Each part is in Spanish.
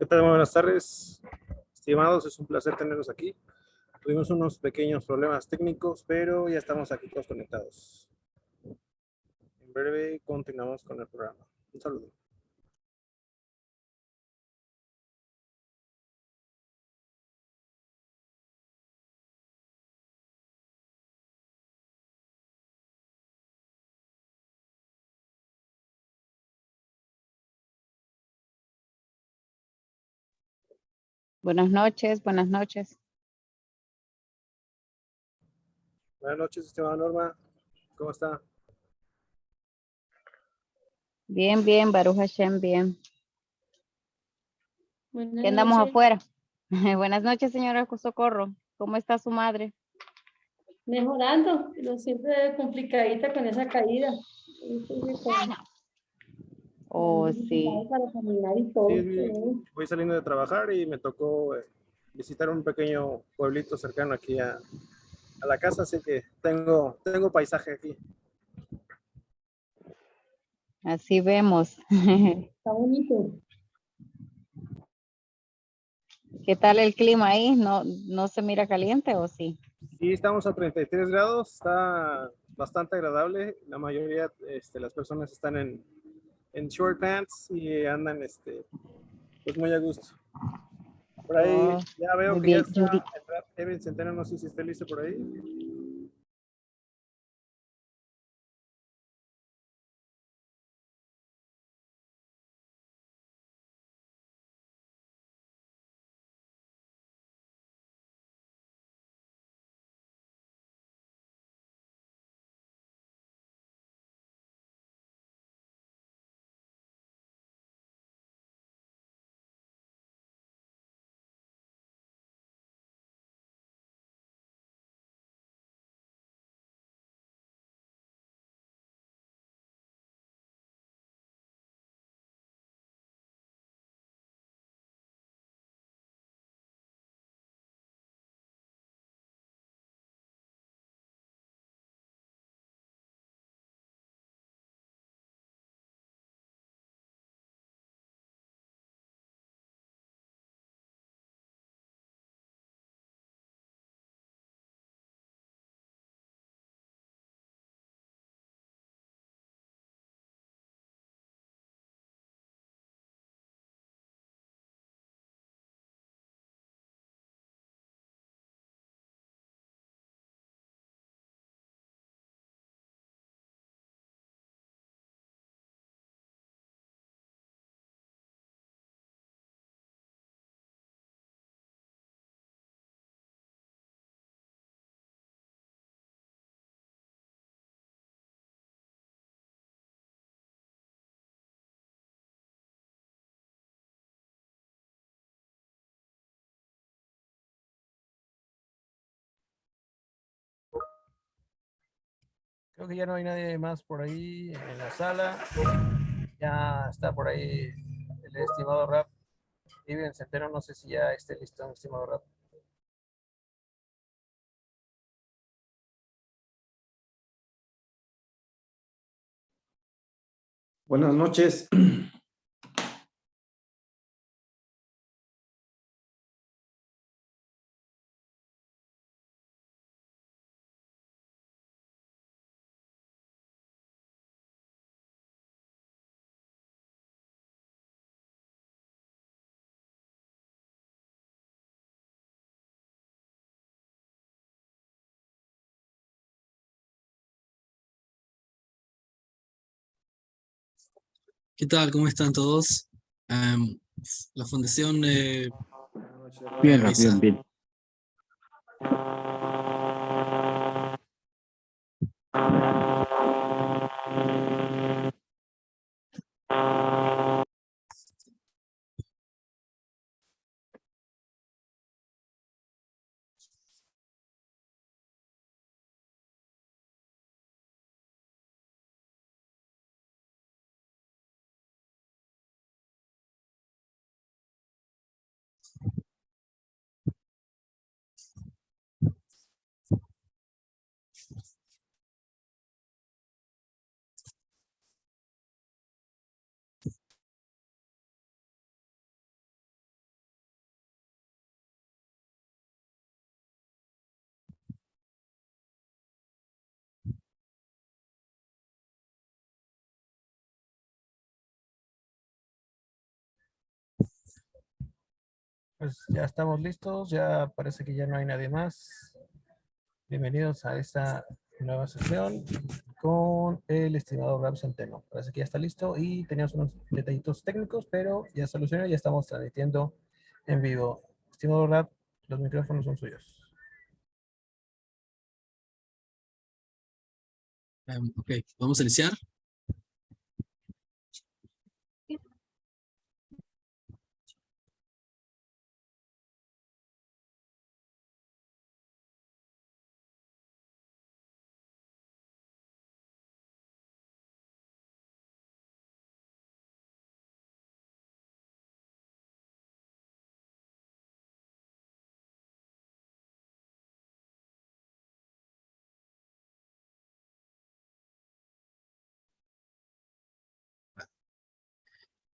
¿Qué tal? Muy buenas tardes, estimados. Es un placer tenerlos aquí. Tuvimos unos pequeños problemas técnicos, pero ya estamos aquí todos conectados. En breve continuamos con el programa. Un saludo. Buenas noches, buenas noches. Buenas noches, estimada Norma. ¿Cómo está? Bien, bien, Baruch Hashem, bien. Buenas ¿Qué andamos noches. afuera? Buenas noches, señora Socorro. ¿Cómo está su madre? Mejorando, pero siempre complicadita con esa caída. Oh, sí. Para caminar y todo. Sí, voy saliendo de trabajar y me tocó visitar un pequeño pueblito cercano aquí a la casa, así que tengo paisaje aquí. Así vemos. Está bonito. ¿Qué tal el clima ahí? ¿No se mira caliente o sí? Sí, estamos a 33 grados, está bastante agradable. La mayoría de las personas están en short pants y andan pues muy a gusto. Por ahí Oh, ya veo muy que ya bien. está el rap Kevin Centeno, no sé si esté listo por ahí. Creo que ya no hay nadie más por ahí en la sala. Ya está por ahí el estimado rap Kevin Centeno, no sé si ya esté listo, el estimado rap. Buenas noches. ¿Qué tal? ¿Cómo están todos? La fundación Bien, avisa. bien, bien. Pues ya estamos listos, ya parece que ya no hay nadie más. Bienvenidos a esta nueva sesión con el estimado Rab Centeno. Parece que ya está listo y teníamos unos detallitos técnicos, pero ya solucionó y ya estamos transmitiendo en vivo. Estimado Rab, los micrófonos son suyos. Ok, vamos a iniciar.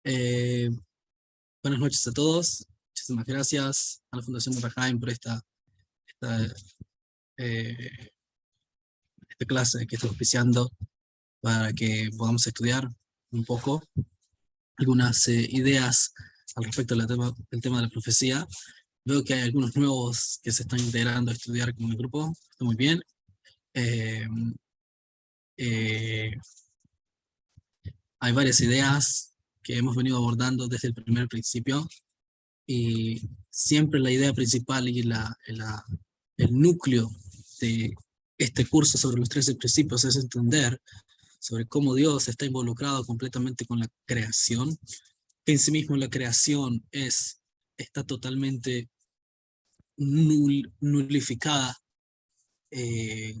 Eh, Buenas noches a todos. Muchísimas gracias a la Fundación Rahaim por esta, eh, esta clase que estoy auspiciando para que podamos estudiar un poco algunas ideas al respecto del tema de la profecía. Veo que hay algunos nuevos que se están integrando a estudiar con el grupo. Está muy bien. Eh, eh, Hay varias ideas que hemos venido abordando desde el primer principio y siempre la idea principal y el núcleo de este curso sobre los 13 principios es entender sobre cómo Dios está involucrado completamente con la creación, que en sí mismo la creación está totalmente nulificada,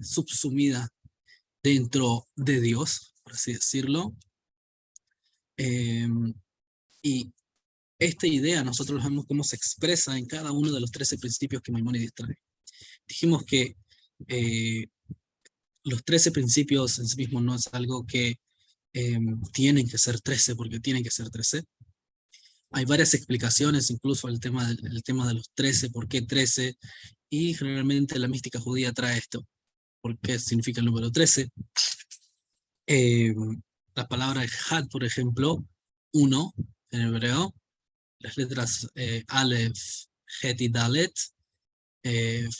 subsumida dentro de Dios, por así decirlo. Y esta idea nosotros vemos cómo se expresa en cada uno de los 13 principios que Maimónides trae. Dijimos que los 13 principios en sí mismos no es algo que tienen que ser 13 porque tienen que ser 13. Hay varias explicaciones, incluso el tema de los 13, por qué 13, y generalmente la mística judía trae esto, por qué significa el número 13. La palabra had, por ejemplo, uno en hebreo, las letras Aleph, Het y Dalet,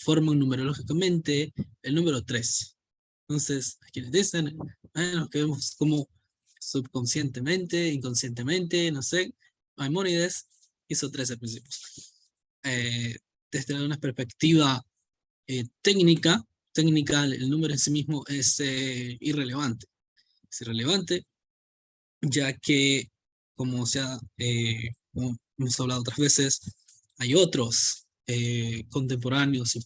forman numerológicamente el número 3. Entonces, quienes dicen, bueno, que vemos como subconscientemente, inconscientemente, no sé, Maimónides hizo 13 principios. Desde una perspectiva técnica, el número en sí mismo es irrelevante. Es irrelevante, ya que, como como hemos hablado otras veces, hay otros contemporáneos y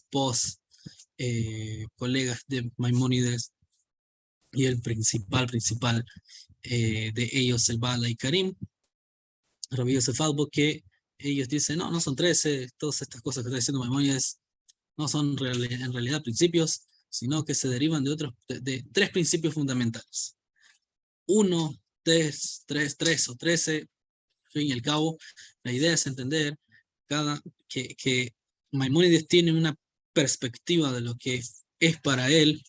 colegas de Maimónides, y el principal de ellos, el Bala y Karim, Rabbi Yosef Albo, que ellos dicen, no son 13, todas estas cosas que está diciendo Maimónides no son en realidad principios, sino que se derivan de tres principios fundamentales. 1, 3 o 13, al fin y al cabo, la idea es entender que Maimónides tiene una perspectiva de lo que es para él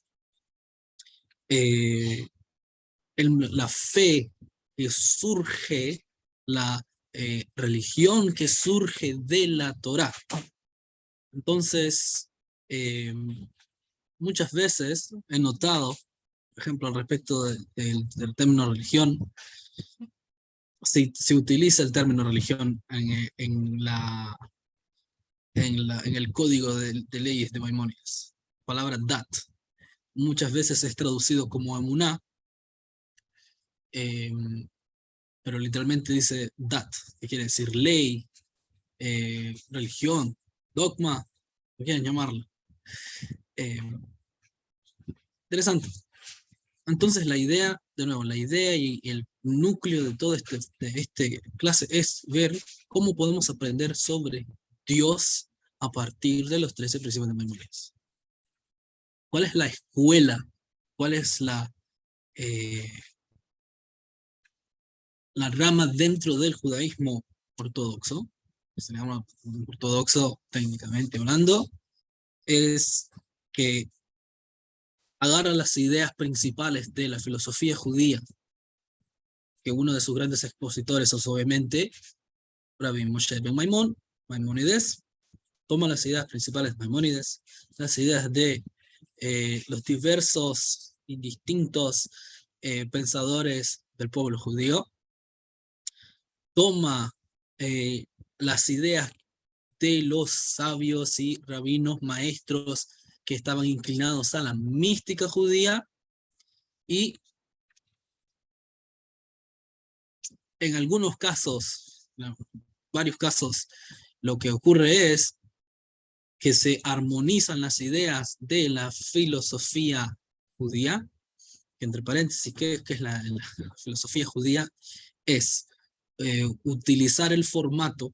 la fe que surge, la religión que surge de la Torá. Entonces, muchas veces he notado, por ejemplo, al respecto del término religión, se utiliza el término religión en el código de leyes de Maimónides. La palabra dat muchas veces es traducido como emuná, pero literalmente dice dat, que quiere decir ley, religión, dogma, como quieran llamarlo. Interesante. Entonces la idea, de nuevo, la idea y el núcleo de todo este clase es ver cómo podemos aprender sobre Dios a partir de los 13 principios de Maimónides. ¿Cuál es la escuela? ¿Cuál es la rama dentro del judaísmo ortodoxo? Se llama ortodoxo técnicamente hablando, es que agarra las ideas principales de la filosofía judía, que uno de sus grandes expositores es obviamente Rabbi Moshe ben Maimónides, toma las ideas principales de Maimónides, las ideas de los diversos y distintos pensadores del pueblo judío, toma las ideas de los sabios y rabinos maestros que estaban inclinados a la mística judía, y en algunos casos, en varios casos, lo que ocurre es que se armonizan las ideas de la filosofía judía, que entre paréntesis, ¿qué es la filosofía judía? Es utilizar el formato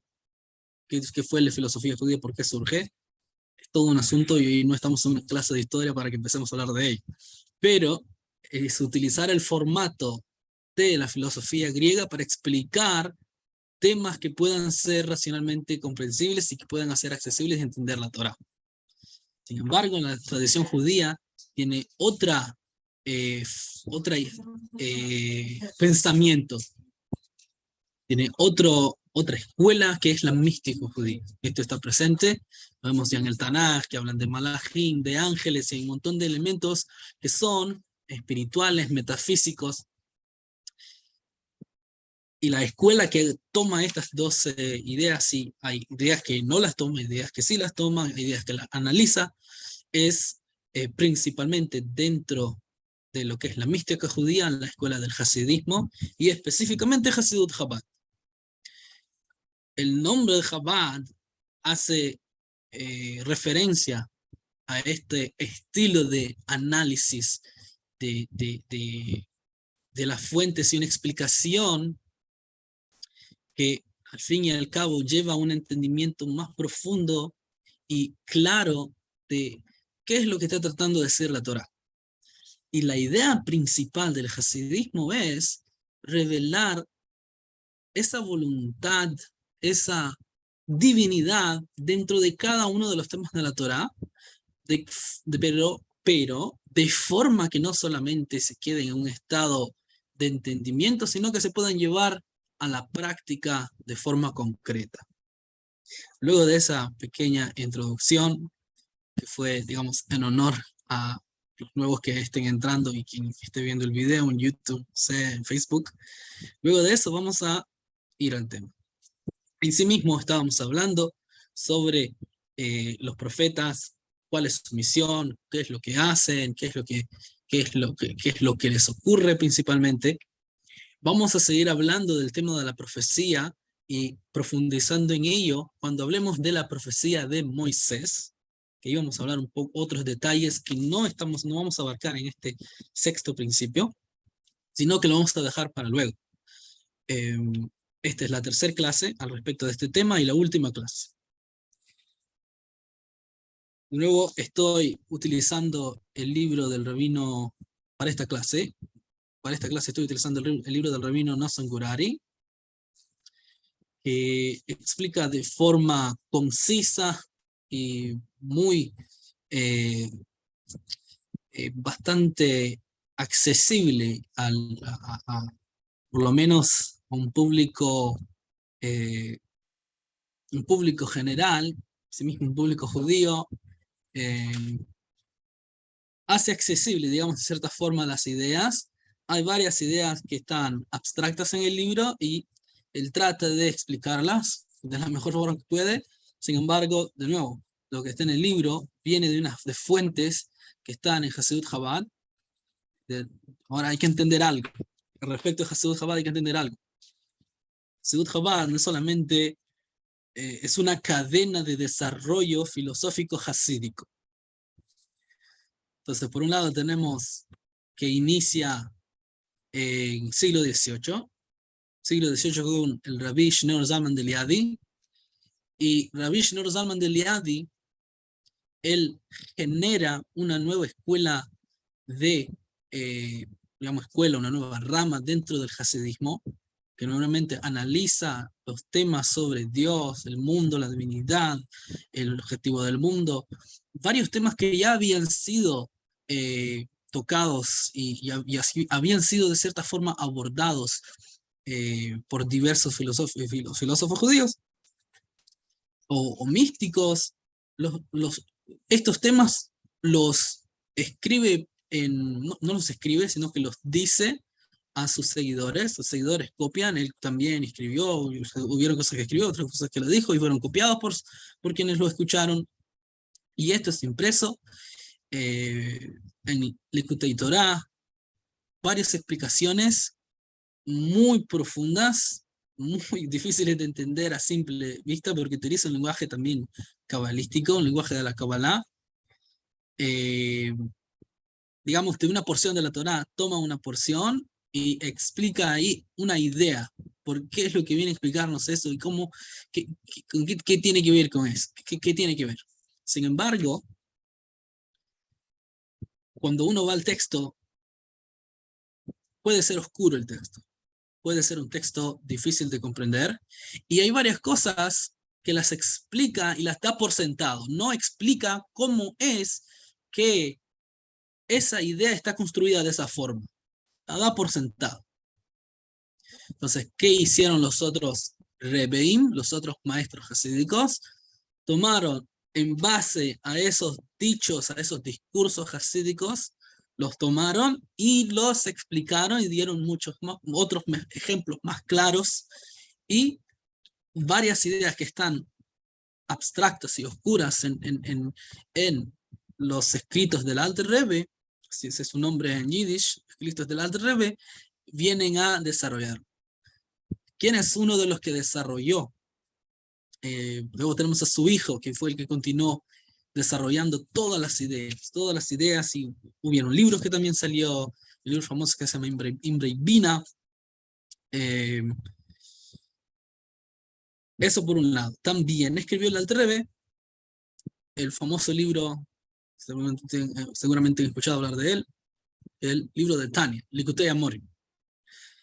que fue la filosofía judía, ¿por qué surge? Es todo un asunto y no estamos en una clase de historia para que empecemos a hablar de ello. Pero es utilizar el formato de la filosofía griega para explicar temas que puedan ser racionalmente comprensibles y que puedan ser accesibles y entender la Torá. Sin embargo, la tradición judía tiene otra pensamiento, tiene otra escuela que es la mística judía. Esto está presente, lo vemos ya en el Tanaj, que hablan de Malachim, de ángeles, y hay un montón de elementos que son espirituales, metafísicos. Y la escuela que toma estas dos ideas, y hay ideas que no las toma, ideas que sí las toma, ideas que las analiza, es principalmente dentro de lo que es la mística judía, la escuela del hasidismo, y específicamente Hasidut Chabad. El nombre de Chabad hace referencia a este estilo de análisis de las fuentes y una explicación que al fin y al cabo lleva a un entendimiento más profundo y claro de qué es lo que está tratando de decir la Torá. Y la idea principal del hasidismo es revelar esa voluntad, esa divinidad dentro de cada uno de los temas de la Torá, pero de forma que no solamente se quede en un estado de entendimiento, sino que se puedan llevar a la práctica de forma concreta. Luego de esa pequeña introducción, que fue, digamos, en honor a los nuevos que estén entrando y quien esté viendo el video en YouTube, en Facebook, luego de eso vamos a ir al tema. En sí mismo estábamos hablando sobre los profetas, cuál es su misión, qué es lo que hacen, qué es lo que les ocurre principalmente. Vamos a seguir hablando del tema de la profecía y profundizando en ello cuando hablemos de la profecía de Moisés, que íbamos a hablar un poco otros detalles que no vamos a abarcar en este sexto principio, sino que lo vamos a dejar para luego. Esta es la tercera clase al respecto de este tema y la última clase. Luego estoy utilizando el libro del rabino para esta clase. Para esta clase estoy utilizando el libro del rabino Nosson Gurari, que explica de forma concisa y muy bastante accesible por lo menos a un público general, asimismo un público judío, hace accesible, digamos, de cierta forma las ideas. Hay varias ideas que están abstractas en el libro y él trata de explicarlas de la mejor forma que puede. Sin embargo, de nuevo, lo que está en el libro viene de fuentes que están en Hasidut Chabad. Ahora hay que entender algo. Respecto a Hasidut Chabad hay que entender algo. Hasidut Chabad no solamente es una cadena de desarrollo filosófico hasídico. Entonces, por un lado tenemos que inicia en siglo XVIII, con el Rabbi Shneur Zalman de Liadi, y Rabbi Shneur Zalman de Liadi, él genera una nueva escuela una nueva rama dentro del hasidismo, que normalmente analiza los temas sobre Dios, el mundo, la divinidad, el objetivo del mundo, varios temas que ya habían sido tocados y habían sido de cierta forma abordados por diversos filósofos judíos o místicos. Estos temas los escribe, no los escribe, sino que los dice a sus seguidores. Los seguidores copian, él también escribió, hubieron cosas que escribió, otras cosas que lo dijo, y fueron copiados por quienes lo escucharon. Y esto es impreso en Likutei Torah, varias explicaciones muy profundas, muy difíciles de entender a simple vista, porque utiliza un lenguaje también cabalístico, un lenguaje de la Kabbalah. Digamos, de una porción de la Torah toma una porción y explica ahí una idea. ¿Por qué es lo que viene a explicarnos eso? ¿Y cómo, qué tiene que ver con eso? ¿Qué tiene que ver? Sin embargo, cuando uno va al texto, puede ser oscuro el texto. Puede ser un texto difícil de comprender. Y hay varias cosas que las explica y las da por sentado. No explica cómo es que esa idea está construida de esa forma. La da por sentado. Entonces, ¿qué hicieron los otros Rebbeim, los otros maestros hasídicos? Tomaron en base a esos dichos, a esos discursos hasídicos, los tomaron y los explicaron y dieron otros ejemplos más claros, y varias ideas que están abstractas y oscuras en los escritos del Alter Rebbe, si ese es su nombre en Yiddish, escritos del Alter Rebbe, vienen a desarrollar. ¿Quién es uno de los que desarrolló? Luego tenemos a su hijo, que fue el que continuó desarrollando todas las ideas, y hubieron libros que también salió, el libro famoso que se llama Imre Bina. Eso por un lado. También escribió el Alter Rebbe el famoso libro, seguramente han escuchado hablar de él, el libro del Tanya, Likutei Amorim.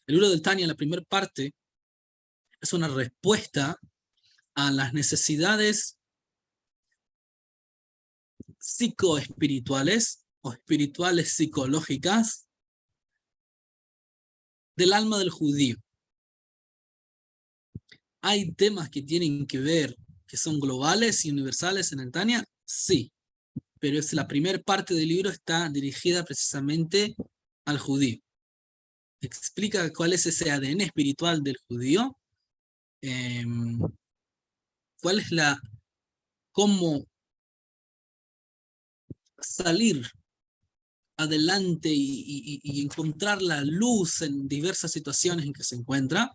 El libro del Tanya, la primera parte, es una respuesta a las necesidades psicoespirituales o espirituales psicológicas del alma del judío. ¿Hay temas que tienen que ver, que son globales y universales en el Tanya? Sí, pero la primera parte del libro está dirigida precisamente al judío. Explica cuál es ese ADN espiritual del judío, cuál es cómo salir adelante y encontrar la luz en diversas situaciones en que se encuentra.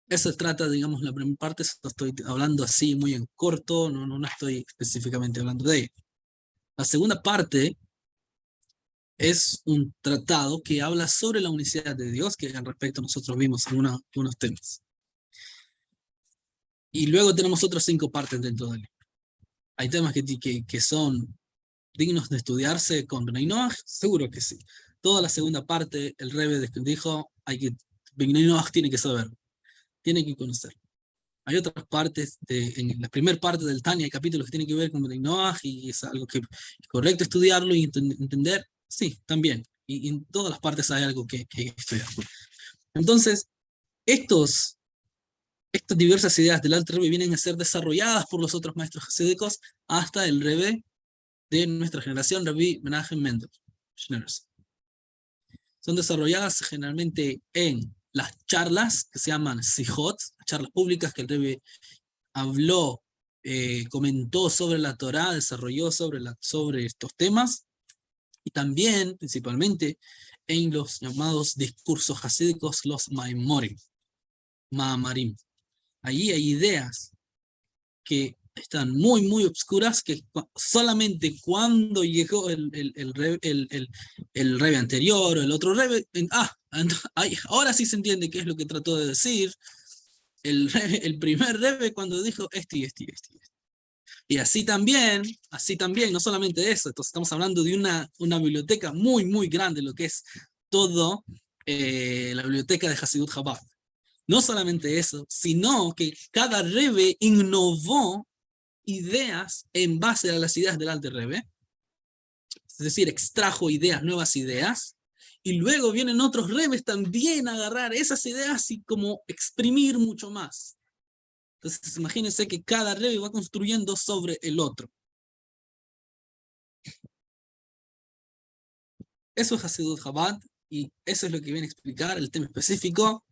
Eso trata, digamos, la primera parte. Estoy hablando así muy en corto, no estoy específicamente hablando de ello. La segunda parte es un tratado que habla sobre la unicidad de Dios, que al respecto nosotros vimos algunos temas. Y luego tenemos otras 5 partes dentro del libro. Hay temas que son dignos de estudiarse con Bnei Noach, seguro que sí. Toda la segunda parte, el Rebbe dijo, Bnei Noach tiene que saber, tiene que conocer. Hay otras partes, en la primera parte del Tanya hay capítulos que tienen que ver con Bnei Noach, y es algo que es correcto estudiarlo y entender, sí, también. Y en todas las partes hay algo que estudiar. Entonces, estas diversas ideas del Alter Rebbe vienen a ser desarrolladas por los otros maestros hasídicos hasta el Rebbe de nuestra generación, Rabbi Menachem Mendel Schneerson. Son desarrolladas generalmente en las charlas que se llaman Sijot, charlas públicas que el Rebbe habló, comentó sobre la Torá, desarrolló sobre estos temas, y también, principalmente, en los llamados discursos hasídicos, los Maamarim. Ahí hay ideas que están muy, muy obscuras, que solamente cuando llegó el Rebbe anterior o el otro Rebbe, ahora sí se entiende qué es lo que trató de decir el primer Rebbe cuando dijo esto y esto y esto. Y así también, no solamente eso, entonces estamos hablando de una biblioteca muy, muy grande, lo que es todo la biblioteca de Hasidut Chabad. No solamente eso, sino que cada Rebbe innovó ideas en base a las ideas del Alter Rebbe, es decir, extrajo ideas, nuevas ideas, y luego vienen otros Rebbes también a agarrar esas ideas y como exprimir mucho más. Entonces imagínense que cada Rebbe va construyendo sobre el otro. Eso es Hasidut Chabad, y eso es lo que viene a explicar el tema específico,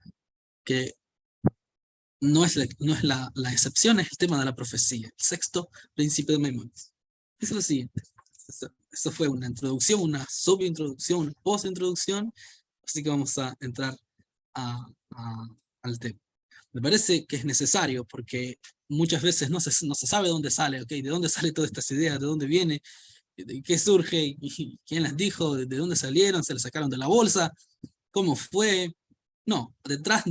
que no es la excepción, es el tema de la profecía, el sexto principio de Maimónides. Es lo siguiente. Eso fue una introducción, una subintroducción, una postintroducción, así que vamos a entrar al tema. Me parece que es necesario porque muchas veces no se sabe de dónde sale, ¿okay? De dónde salen todas estas ideas, de dónde viene, de qué surge, y quién las dijo, de dónde salieron, se las sacaron de la bolsa, cómo fue. No, detrás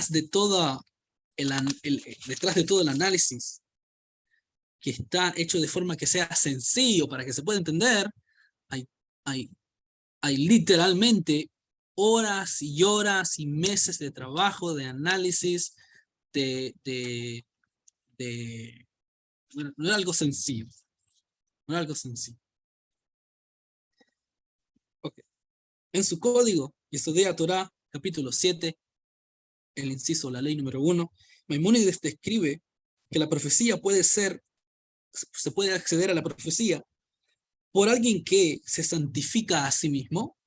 de todo el análisis que está hecho de forma que sea sencillo para que se pueda entender, hay literalmente horas y horas y meses de trabajo, de análisis, bueno, no es algo sencillo. No es algo sencillo. Okay. En su código, Yesodei Torah, capítulo 7, el inciso, la ley número 1, Maimónides describe que la profecía se puede acceder a la profecía por alguien que se santifica a sí mismo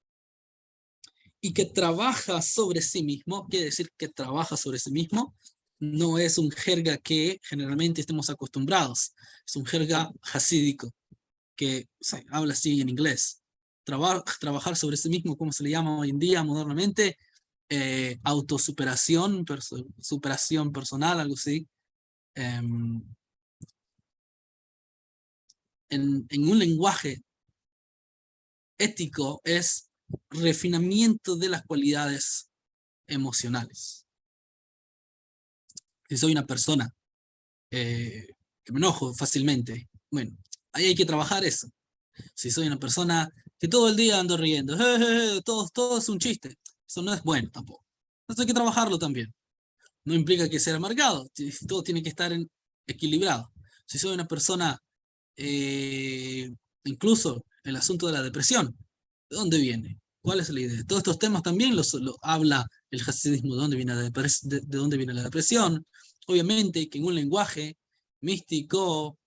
y que trabaja sobre sí mismo. Quiere decir que trabaja sobre sí mismo. No es un jerga que generalmente estemos acostumbrados. Es un jerga hasídico que se habla así en inglés. Trabajar sobre sí mismo, como se le llama hoy en día modernamente, autosuperación, superación personal, algo así. En un lenguaje ético es refinamiento de las cualidades emocionales. Si soy una persona que me enojo fácilmente, bueno, ahí hay que trabajar eso. Si soy una persona que todo el día ando riendo, todo es un chiste, eso no es bueno tampoco. Entonces hay que trabajarlo también. No implica que sea amargado, todo tiene que estar equilibrado. Si soy una persona, incluso el asunto de la depresión, ¿de dónde viene? ¿Cuál es la idea? Todos estos temas también lo habla el hasidismo, de dónde viene la depresión. Obviamente que en un lenguaje místico,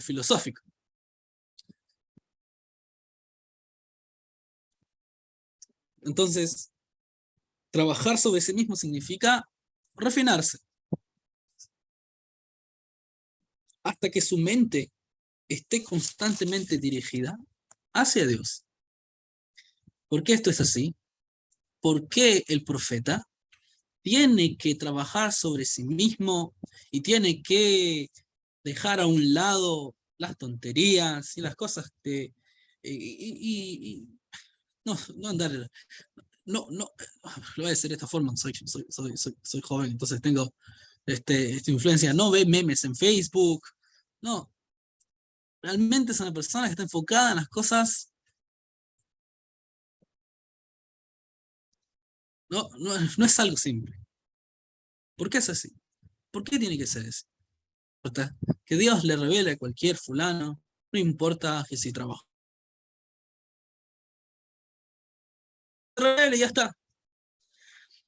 filosófico. Entonces, trabajar sobre sí mismo significa refinarse. Hasta que su mente esté constantemente dirigida hacia Dios. ¿Por qué esto es así? ¿Por qué el profeta tiene que trabajar sobre sí mismo y tiene que dejar a un lado las tonterías y las cosas que... no andar... No, lo voy a decir de esta forma, soy joven, entonces tengo esta influencia. No ve memes en Facebook, no. Realmente es una persona que está enfocada en las cosas. No es algo simple. ¿Por qué es así? ¿Por qué tiene que ser así? Que Dios le revele a cualquier fulano, no importa que si trabaja. Revele y ya está.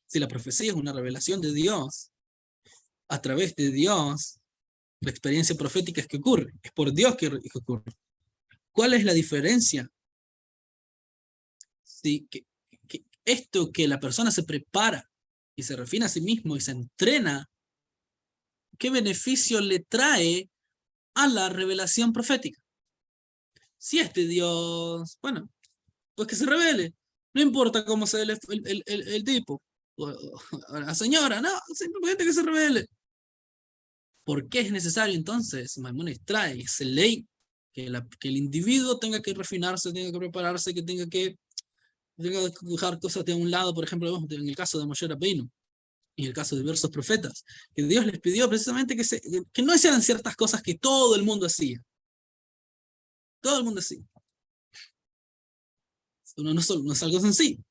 Si la profecía es una revelación de Dios, a través de Dios, la experiencia profética es que ocurre. Es por Dios que ocurre. ¿Cuál es la diferencia? Sí, esto que la persona se prepara y se refina a sí mismo y se entrena, ¿qué beneficio le trae a la revelación profética? Si es de Dios, bueno, pues que se revele. No importa cómo sea el tipo. O la señora, no, simplemente que se revele. ¿Por qué es necesario entonces? Maimónides trae esa ley que el individuo tenga que refinarse, tenga que prepararse, que tenga que dejar cosas de un lado, por ejemplo, en el caso de Moshe Rabbeinu, y en el caso de diversos profetas, que Dios les pidió precisamente que no hicieran ciertas cosas que todo el mundo hacía. Todo el mundo hacía. No es algo sencillo.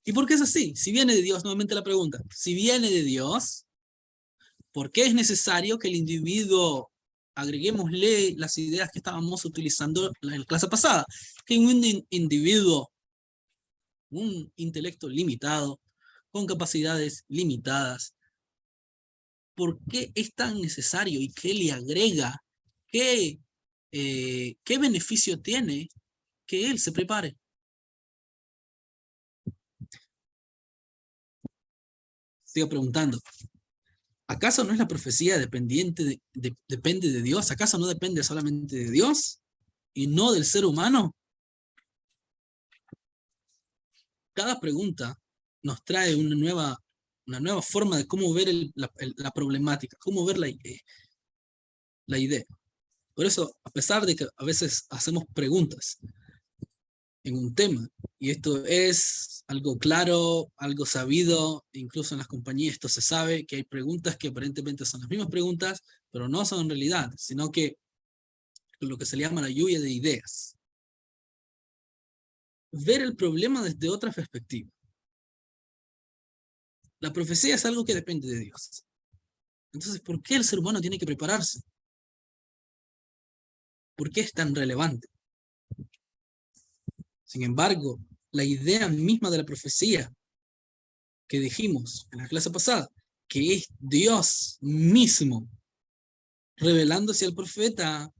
¿Y por qué es así? Si viene de Dios, nuevamente la pregunta, si viene de Dios, ¿por qué es necesario que el individuo, agreguémosle las ideas que estábamos utilizando en la clase pasada, que un individuo, un intelecto limitado, con capacidades limitadas, ¿por qué es tan necesario y qué le agrega, qué beneficio tiene que él se prepare? Sigo preguntando. ¿Acaso no es la profecía depende de Dios? ¿Acaso no depende solamente de Dios y no del ser humano? Cada pregunta nos trae una nueva forma de cómo ver la problemática, cómo ver la idea. Por eso, a pesar de que a veces hacemos preguntas en un tema, y esto es algo claro, algo sabido, incluso en las compañías esto se sabe, que hay preguntas que aparentemente son las mismas preguntas, pero no son en realidad, sino que lo que se le llama la lluvia de ideas. Ver el problema desde otra perspectiva. La profecía es algo que depende de Dios. Entonces, ¿por qué el ser humano tiene que prepararse? ¿Por qué es tan relevante? Sin embargo, la idea misma de la profecía que dijimos en la clase pasada, que es Dios mismo revelándose al profeta,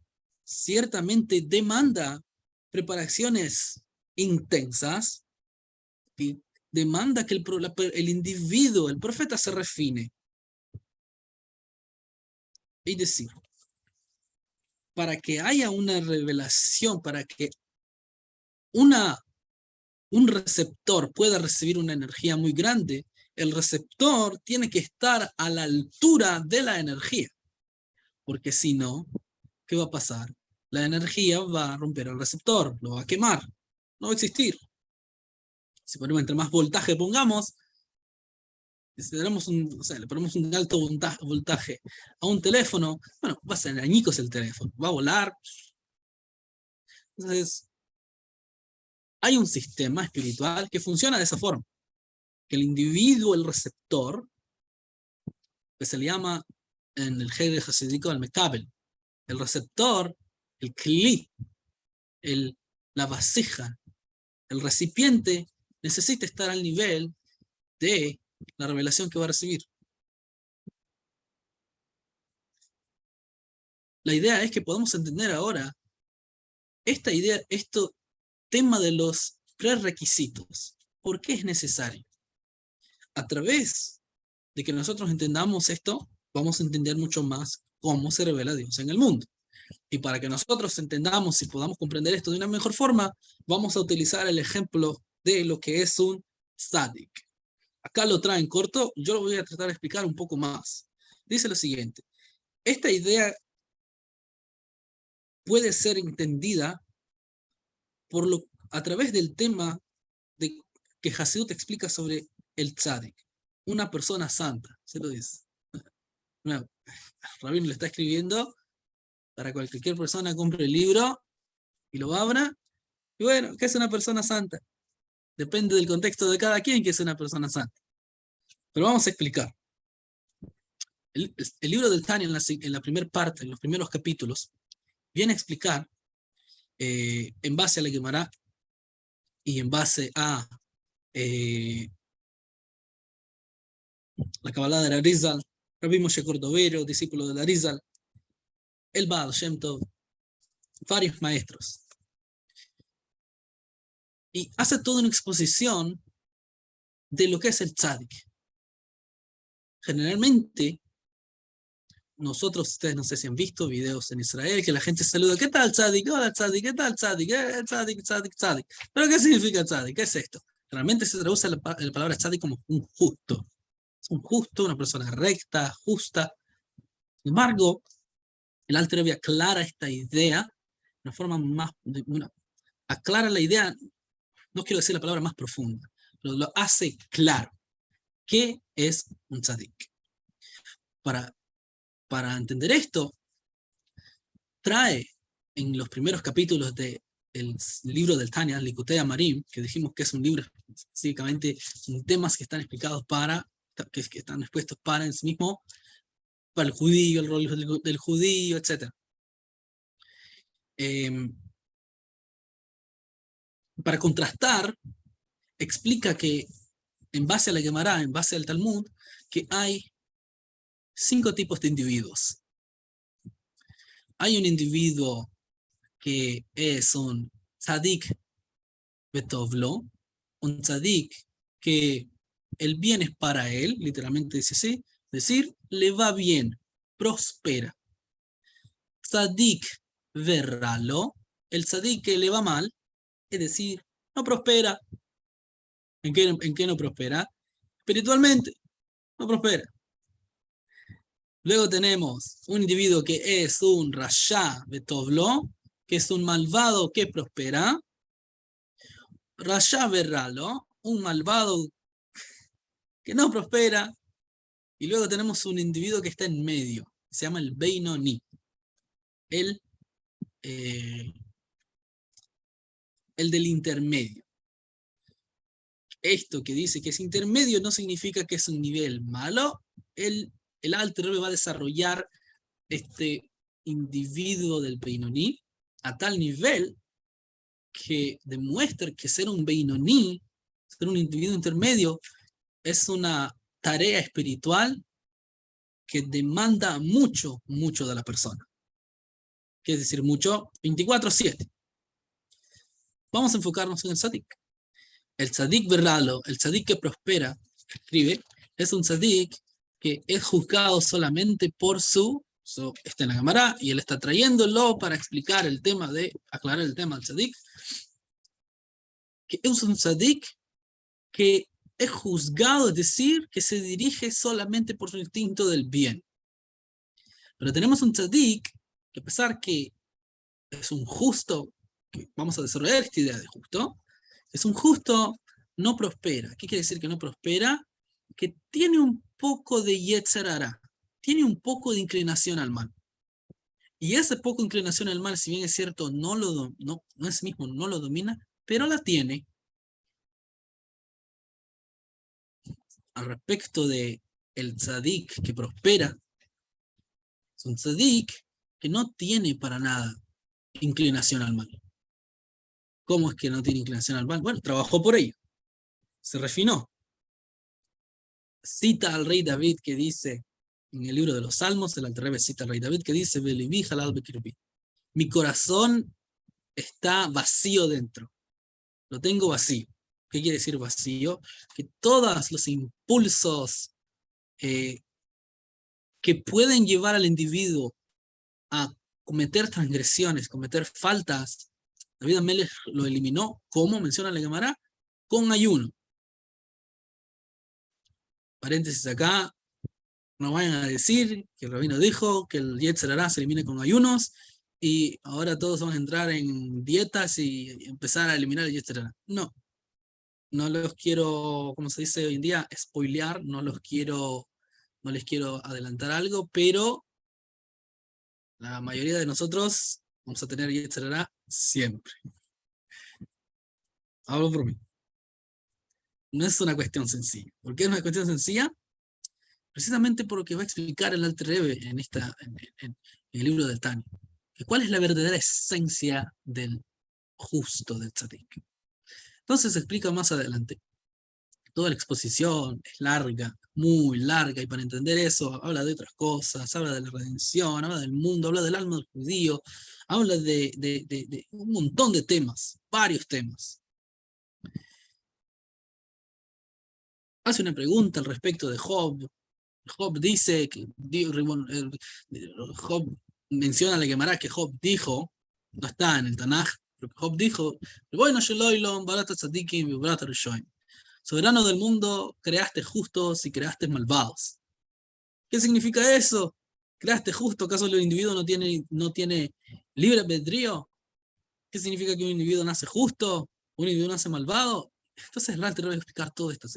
ciertamente demanda preparaciones intensas y demanda que el individuo, el profeta, se refine. Es decir, para que haya una revelación, para que un receptor pueda recibir una energía muy grande, el receptor tiene que estar a la altura de la energía. Porque si no, ¿qué va a pasar? La energía va a romper el receptor, lo va a quemar, no va a existir. Si ponemos entre más voltaje pongamos, si le ponemos un alto voltaje a un teléfono, bueno, va a ser añicos el teléfono, va a volar. Entonces, hay un sistema espiritual que funciona de esa forma. Que el individuo, el receptor, que se le llama en el Hegel hasídico el mekabel, el receptor, el kli, la vasija, el recipiente, necesita estar al nivel de la revelación que va a recibir. La idea es que podamos entender ahora esta idea, tema de los prerequisitos. ¿Por qué es necesario? A través de que nosotros entendamos esto, vamos a entender mucho más cómo se revela Dios en el mundo. Y para que nosotros entendamos y podamos comprender esto de una mejor forma, vamos a utilizar el ejemplo de lo que es un tzadik. Acá lo traen corto, yo lo voy a tratar de explicar un poco más. Dice lo siguiente: esta idea puede ser entendida a través del tema que Hasidut explica sobre el tzadik, una persona santa, se lo dice. Rabino le está escribiendo para que cualquier persona compre el libro y lo abra. Y bueno, ¿qué es una persona santa? Depende del contexto de cada quien que es una persona santa. Pero vamos a explicar. El libro del Tanya en la primera parte, en los primeros capítulos, viene a explicar, en base a la Gemara y en base a la Kabbalah de la Arizal, Rabbi Moshe Cordovero, discípulo de la Arizal, el Baal Shem Tov, varios maestros. y hace toda una exposición de lo que es el tzadik. Generalmente, ustedes no sé si han visto videos en Israel que la gente saluda, ¿qué tal tzadik? Hola tzadik, ¿qué tal tzadik? Tzadik, tzadik, tzadik. ¿Pero qué significa tzadik? ¿Qué es esto? Realmente se traduce la palabra tzadik como un justo. Es un justo, una persona recta, justa. Sin embargo, el Alter Rebbe aclara esta idea de una forma más, aclara la idea, no quiero decir la palabra más profunda, pero lo hace claro. ¿Qué es un tzadik? Para entender esto, trae en los primeros capítulos del libro del Tanya, Likutei Amarim, que dijimos que es un libro específicamente, son temas que están explicados que están expuestos para en sí mismo, para el judío, el rol del judío, etc. Para contrastar, explica que en base a la Gemara, en base al Talmud, que hay 5 tipos de individuos. Hay un individuo que es un tzadik betovlo, un tzadik que el bien es para él, literalmente dice así, es decir, le va bien, prospera. Tzadik verralo, el tzadik que le va mal, es decir, no prospera. ¿En qué no prospera? Espiritualmente, no prospera. Luego tenemos un individuo que es un rasha betovlo, que es un malvado que prospera. Rasha berralo, un malvado que no prospera. Y luego tenemos un individuo que está en medio, se llama el Beinoni, el del intermedio. Esto que dice que es intermedio no significa que es un nivel malo. El Alter Rebbe va a desarrollar este individuo del Beinoni a tal nivel que demuestra que ser un Beinoni, ser un individuo intermedio, es una tarea espiritual que demanda mucho, mucho de la persona. ¿Qué es decir mucho? 24/7. Vamos a enfocarnos en el tzadik. El tzadik berralo, el tzadik que prospera, escribe, es un tzadik que es juzgado solamente por está en la Gemara, y él está trayéndolo para explicar el tema aclarar el tema del tzadik, que es un tzadik que es juzgado, es decir, que se dirige solamente por su instinto del bien. Pero tenemos un tzadik que, a pesar que es un justo, que vamos a desarrollar esta idea de justo, es un justo, no prospera. ¿Qué quiere decir que no prospera? Que tiene un poco de Yetzer Hara, tiene un poco de inclinación al mal. Y ese poco inclinación al mal, si bien es cierto, no es mismo, no lo domina, pero la tiene. Al respecto de el tzadik que prospera, es un tzadik que no tiene para nada inclinación al mal. ¿Cómo es que no tiene inclinación al mal? Bueno, trabajó por ello, se refinó. Cita al rey David que dice, en el libro de los Salmos, el Alter Rebbe cita al rey David que dice, mi corazón está vacío dentro, lo tengo vacío. ¿Qué quiere decir vacío? Que todos los impulsos que pueden llevar al individuo a cometer transgresiones, cometer faltas, David Amelech lo eliminó, como menciona la Gemara, con ayuno. Paréntesis acá, no vayan a decir que el rabino dijo que el Yetzer Hara se elimine con ayunos y ahora todos vamos a entrar en dietas y empezar a eliminar el Yetzer Hara. No los quiero, como se dice hoy en día, spoilear, no les quiero adelantar algo, pero la mayoría de nosotros vamos a tener Yetzer Hara siempre. Hablo por mí. No es una cuestión sencilla. ¿Por qué es una cuestión sencilla? Precisamente por lo que va a explicar el Alter Rebbe en el libro del Tanya. ¿Cuál es la verdadera esencia del justo del tzadik? Entonces se explica más adelante. Toda la exposición es larga, muy larga, y para entender eso habla de otras cosas, habla de la redención, habla del mundo, habla del alma del judío, habla de un montón de temas, varios temas. hace una pregunta al respecto de Job. Job dice que Job menciona a la Gemara que Job dijo, no está en el Tanaj, pero Job dijo, soberano del mundo, creaste justos y creaste malvados. ¿Qué significa eso? ¿Creaste justo? ¿Acaso el individuo no tiene libre albedrío? ¿Qué significa que un individuo nace justo? ¿Un individuo nace malvado? Entonces el Alter va a explicar todo esto.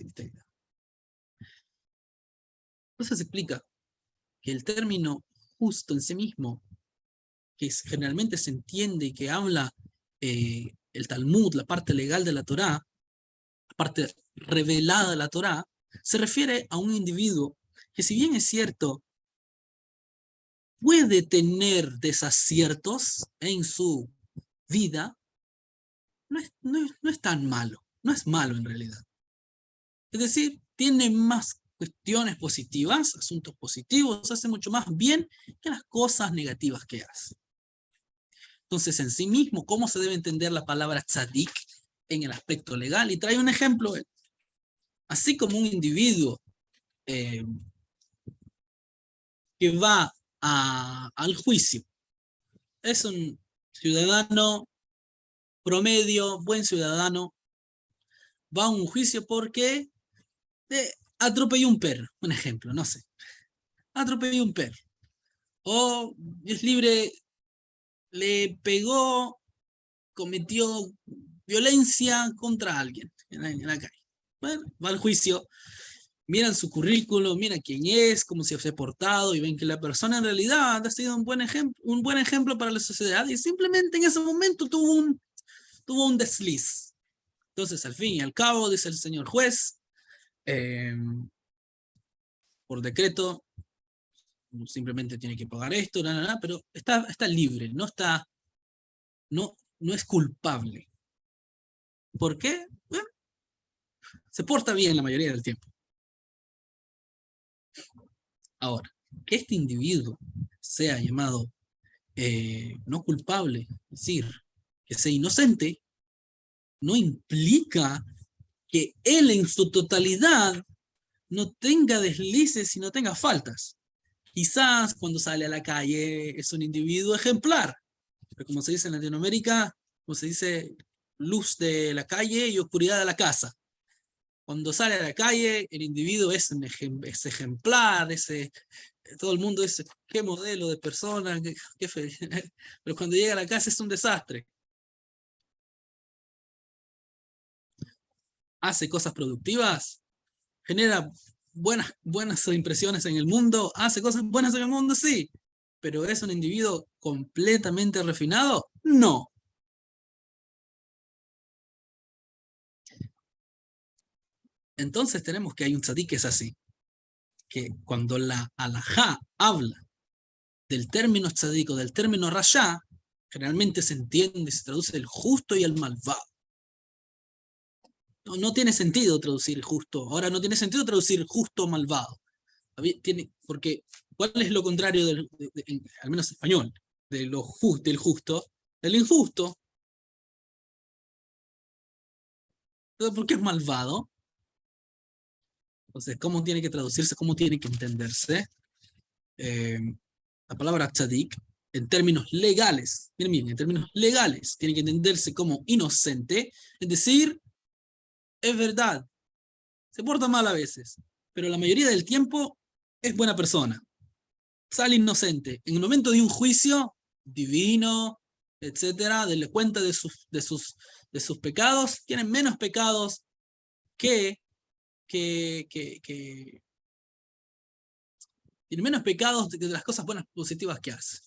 Entonces se explica que el término justo en sí mismo, que generalmente se entiende y que habla el Talmud, la parte legal de la Torá, la parte revelada de la Torá, se refiere a un individuo que, si bien es cierto, puede tener desaciertos en su vida, no es tan malo, no es malo en realidad. Es decir, tiene más cuestiones positivas, asuntos positivos, hace mucho más bien que las cosas negativas que hace. Entonces, en sí mismo, ¿cómo se debe entender la palabra tzadik en el aspecto legal? Y trae un ejemplo. Así como un individuo que va al juicio, es un ciudadano promedio, buen ciudadano, va a un juicio porque atropelló un perro, un ejemplo, no sé. Atropelló un perro. O es libre, le pegó, cometió violencia contra alguien en la calle. Bueno, va al juicio, miran su currículum, miran quién es, cómo se ha portado, y ven que la persona en realidad ha sido un buen ejemplo para la sociedad, y simplemente en ese momento tuvo un desliz. Entonces, al fin y al cabo, dice el señor juez, por decreto, simplemente tiene que pagar esto, pero está libre, no es culpable. ¿Por qué? Bueno, se porta bien la mayoría del tiempo. Ahora, que este individuo sea llamado no culpable, es decir, que sea inocente, no implica que él en su totalidad no tenga deslices y no tenga faltas. Quizás cuando sale a la calle es un individuo ejemplar, pero como se dice en Latinoamérica, como se dice, luz de la calle y oscuridad de la casa. Cuando sale a la calle, el individuo es ejemplar, todo el mundo dice, qué modelo de persona, qué feliz. Pero cuando llega a la casa es un desastre. Hace cosas productivas, genera buenas impresiones en el mundo, hace cosas buenas en el mundo, sí, pero ¿es un individuo completamente refinado? No. Entonces tenemos que hay un tzadik que es así, que cuando la halajá habla del término tzadik o del término rashá, generalmente se entiende, se traduce el justo y el malvado. No tiene sentido traducir justo. Ahora no tiene sentido traducir justo o malvado. Porque ¿cuál es lo contrario, al menos en español, del justo? El injusto. Entonces, ¿por qué es malvado? Entonces, ¿cómo tiene que traducirse? ¿Cómo tiene que entenderse? La palabra tzadik, en términos legales, miren bien, en términos legales, tiene que entenderse como inocente, es decir, es verdad, se porta mal a veces, pero la mayoría del tiempo es buena persona. Sale inocente. En el momento de un juicio divino, etcétera, de la cuenta de sus pecados, tienen menos pecados tiene menos pecados de las cosas buenas positivas que hace.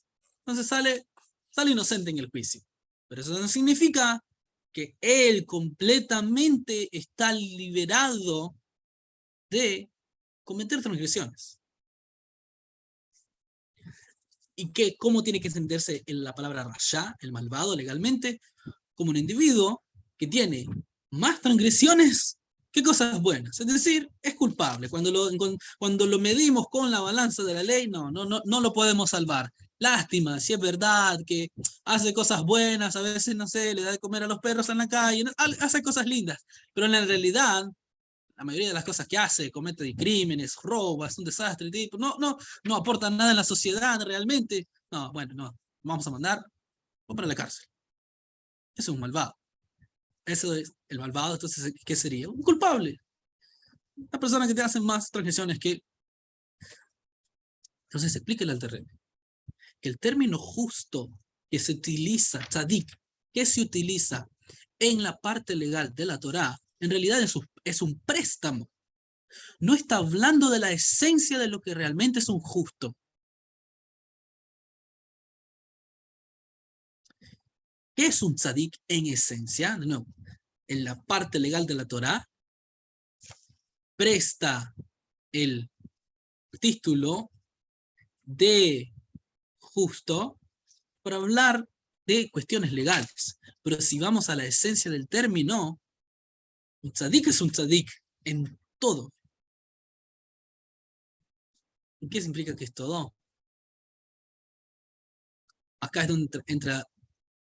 Entonces sale inocente en el juicio. Pero eso no significa que él completamente está liberado de cometer transgresiones. ¿Y cómo tiene que entenderse la palabra rasha, el malvado, legalmente? Como un individuo que tiene más transgresiones que cosas buenas. Es decir, es culpable. Cuando lo medimos con la balanza de la ley, no lo podemos salvar. Lástima, si es verdad que hace cosas buenas, a veces, no sé, le da de comer a los perros en la calle, hace cosas lindas, pero en la realidad la mayoría de las cosas que hace, comete crímenes, roba, es un desastre, tipo, no aporta nada en la sociedad realmente. No, bueno, no, vamos a mandar para la cárcel. Eso es un malvado. Eso es el malvado, entonces, ¿qué sería? Un culpable. Una persona que te hace más transgresiones que... Entonces, explíquele al terreno. El término justo que se utiliza, tzadik, que se utiliza en la parte legal de la Torá, en realidad es un préstamo. No está hablando de la esencia de lo que realmente es un justo. ¿Qué es un tzadik en esencia? No, en la parte legal de la Torá, presta el título de justo para hablar de cuestiones legales. Pero si vamos a la esencia del término, un tzadik es un tzadik en todo. ¿Y qué significa que es todo? Acá es donde entra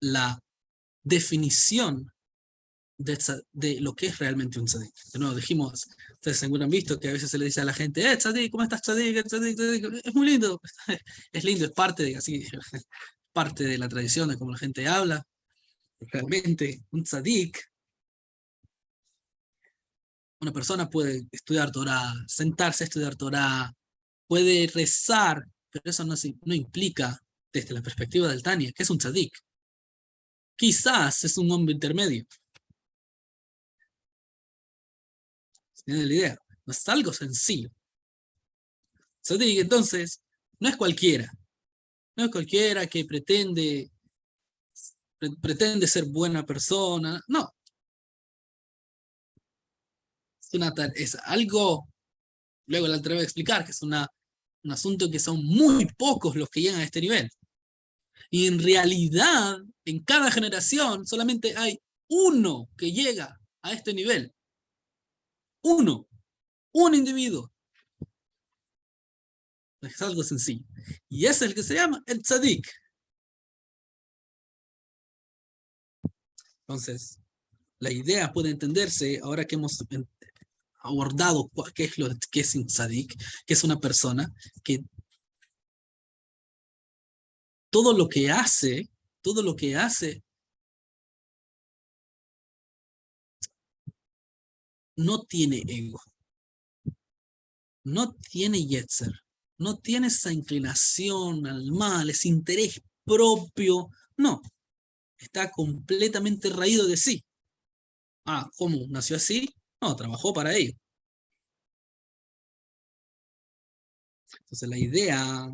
la definición de lo que es realmente un tzadik. De nuevo, dijimos, ustedes seguro han visto que a veces se le dice a la gente, tzadik, ¿cómo estás, tzadik? Tzadik, tzadik. Es muy lindo, es lindo, es parte de, así, parte de la tradición de cómo la gente habla. Realmente, un tzadik, una persona puede estudiar Torah, sentarse a estudiar Torah, puede rezar, pero eso no implica, desde la perspectiva del Tania, que es un tzadik. Quizás es un hombre intermedio. ¿Tienen la idea? No es algo sencillo. Tzadik, entonces, no es cualquiera. No es cualquiera que pretende ser buena persona. No. Es algo, luego la voy a explicar, que es un asunto que son muy pocos los que llegan a este nivel. Y en realidad, en cada generación, solamente hay uno que llega a este nivel. Uno. Un individuo. Es algo sencillo. Y ese es el que se llama el tzadik. Entonces, la idea puede entenderse ahora que hemos abordado qué es lo que es un tzadik, que es una persona que todo lo que hace no tiene ego, no tiene yetzer, no tiene esa inclinación al mal, ese interés propio, no, está completamente raído de sí. ¿Cómo? ¿Nació así? No, trabajó para ello. Entonces la idea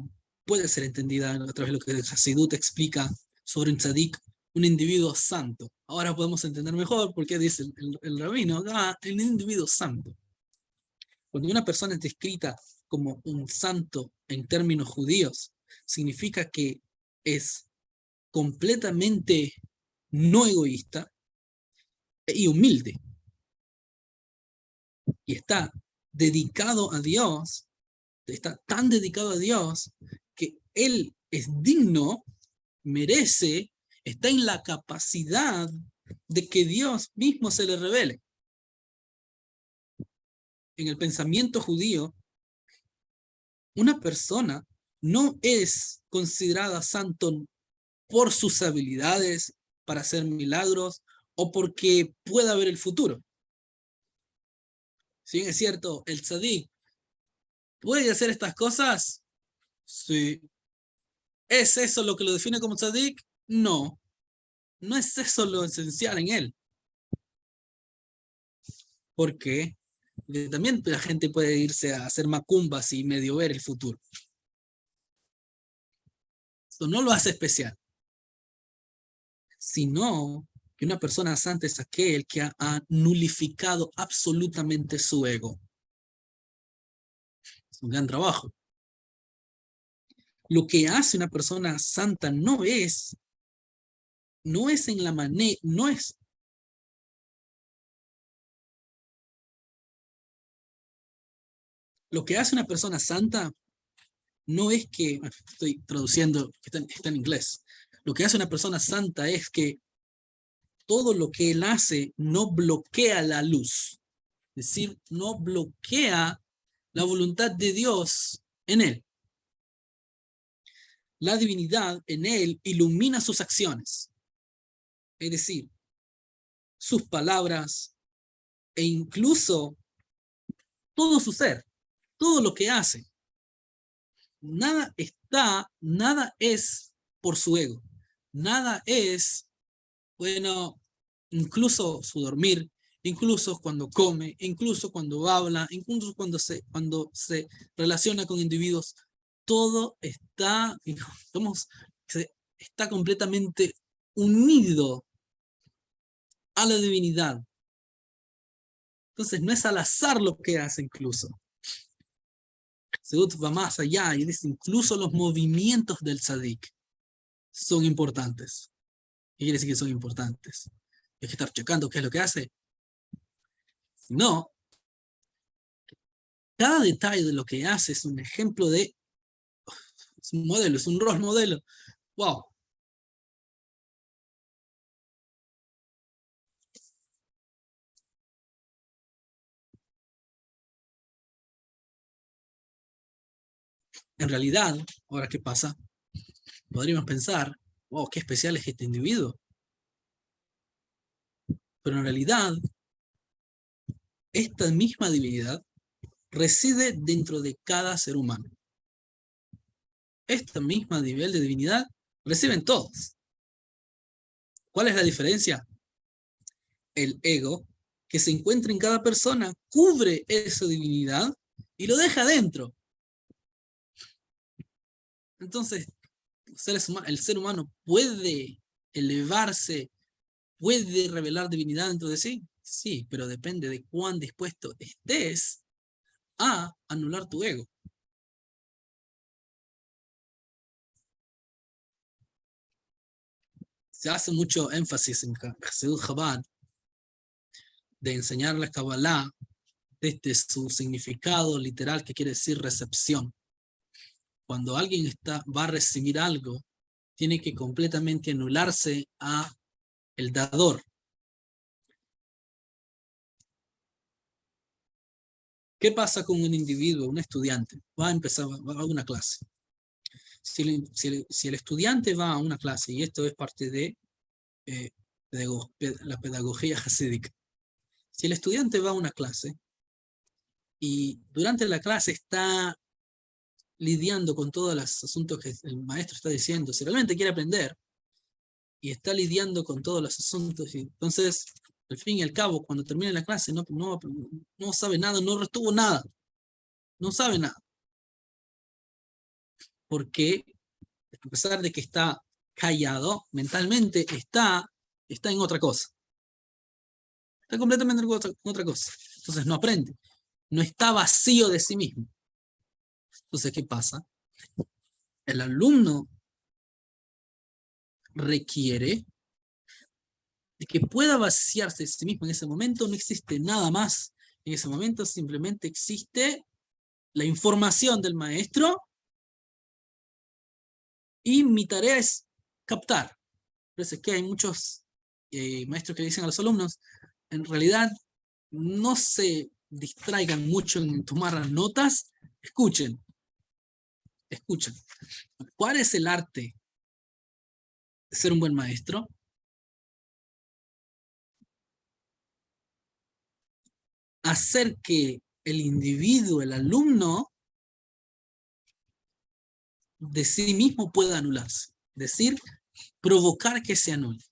puede ser entendida a través de lo que el Hasidut explica sobre un tzadik, un individuo santo. Ahora podemos entender mejor por qué dice el rabino, el individuo santo. Cuando una persona es descrita como un santo en términos judíos, significa que es completamente no egoísta y humilde. Y está dedicado a Dios, está tan dedicado a Dios que él es digno, merece, está en la capacidad de que Dios mismo se le revele. En el pensamiento judío, una persona no es considerada santo por sus habilidades para hacer milagros o porque pueda ver el futuro. Si bien es cierto, el tzadik puede hacer estas cosas, sí. ¿Es eso lo que lo define como tzadik? No. No es eso lo esencial en él. ¿Por qué? Porque también la gente puede irse a hacer macumbas y medio ver el futuro. Eso no lo hace especial. Sino que una persona santa es aquel que ha nulificado absolutamente su ego. Es un gran trabajo. Lo que hace una persona santa no es en la manera, no es lo que hace una persona santa no es que, estoy traduciendo, está en inglés, lo que hace una persona santa es que todo lo que él hace no bloquea la luz. Es decir, no bloquea la voluntad de Dios en él. La divinidad en él ilumina sus acciones. Es decir, sus palabras e incluso todo su ser, todo lo que hace. Nada es por su ego. Nada es, bueno, incluso su dormir, incluso cuando come, incluso cuando habla, incluso cuando se relaciona con individuos, todo está, está completamente unido a la divinidad. Entonces no es al azar lo que hace incluso. Seud va más allá y dice, incluso los movimientos del tzadik son importantes. ¿Qué quiere decir que son importantes? Hay que estar checando qué es lo que hace. No, cada detalle de lo que hace es un ejemplo de, es un modelo, es un rol modelo. ¡Wow! En realidad, ahora qué pasa, podríamos pensar, wow, qué especial es este individuo. Pero en realidad, esta misma divinidad reside dentro de cada ser humano. Este mismo nivel de divinidad reciben todos. ¿Cuál es la diferencia? El ego que se encuentra en cada persona cubre esa divinidad y lo deja dentro. Entonces, el ser humano puede elevarse, puede revelar divinidad dentro de sí. Sí, pero depende de cuán dispuesto estés a anular tu ego. Se hace mucho énfasis en Hasidut Chabad de enseñar la Kabbalah desde su significado literal, que quiere decir recepción. Cuando alguien va a recibir algo, tiene que completamente anularse a el dador. ¿Qué pasa con un individuo, un estudiante? Va a una clase. Si el estudiante va a una clase, y esto es parte de la pedagogía hasídica, si el estudiante va a una clase y durante la clase está lidiando con todos los asuntos que el maestro está diciendo, si realmente quiere aprender y está lidiando con todos los asuntos, y entonces, al fin y al cabo, cuando termine la clase, no sabe nada, no retuvo nada, no sabe nada. Porque, a pesar de que está callado, mentalmente está en otra cosa. Está completamente en otra cosa. Entonces no aprende. No está vacío de sí mismo. Entonces, ¿qué pasa? El alumno requiere de que pueda vaciarse de sí mismo. En ese momento no existe nada más. En ese momento simplemente existe la información del maestro y mi tarea es captar. Por eso es que hay muchos maestros que le dicen a los alumnos, en realidad no se distraigan mucho en tomar las notas, escuchen. ¿Cuál es el arte de ser un buen maestro? Hacer que el individuo, el alumno, de sí mismo pueda anularse. Es decir, provocar que se anule.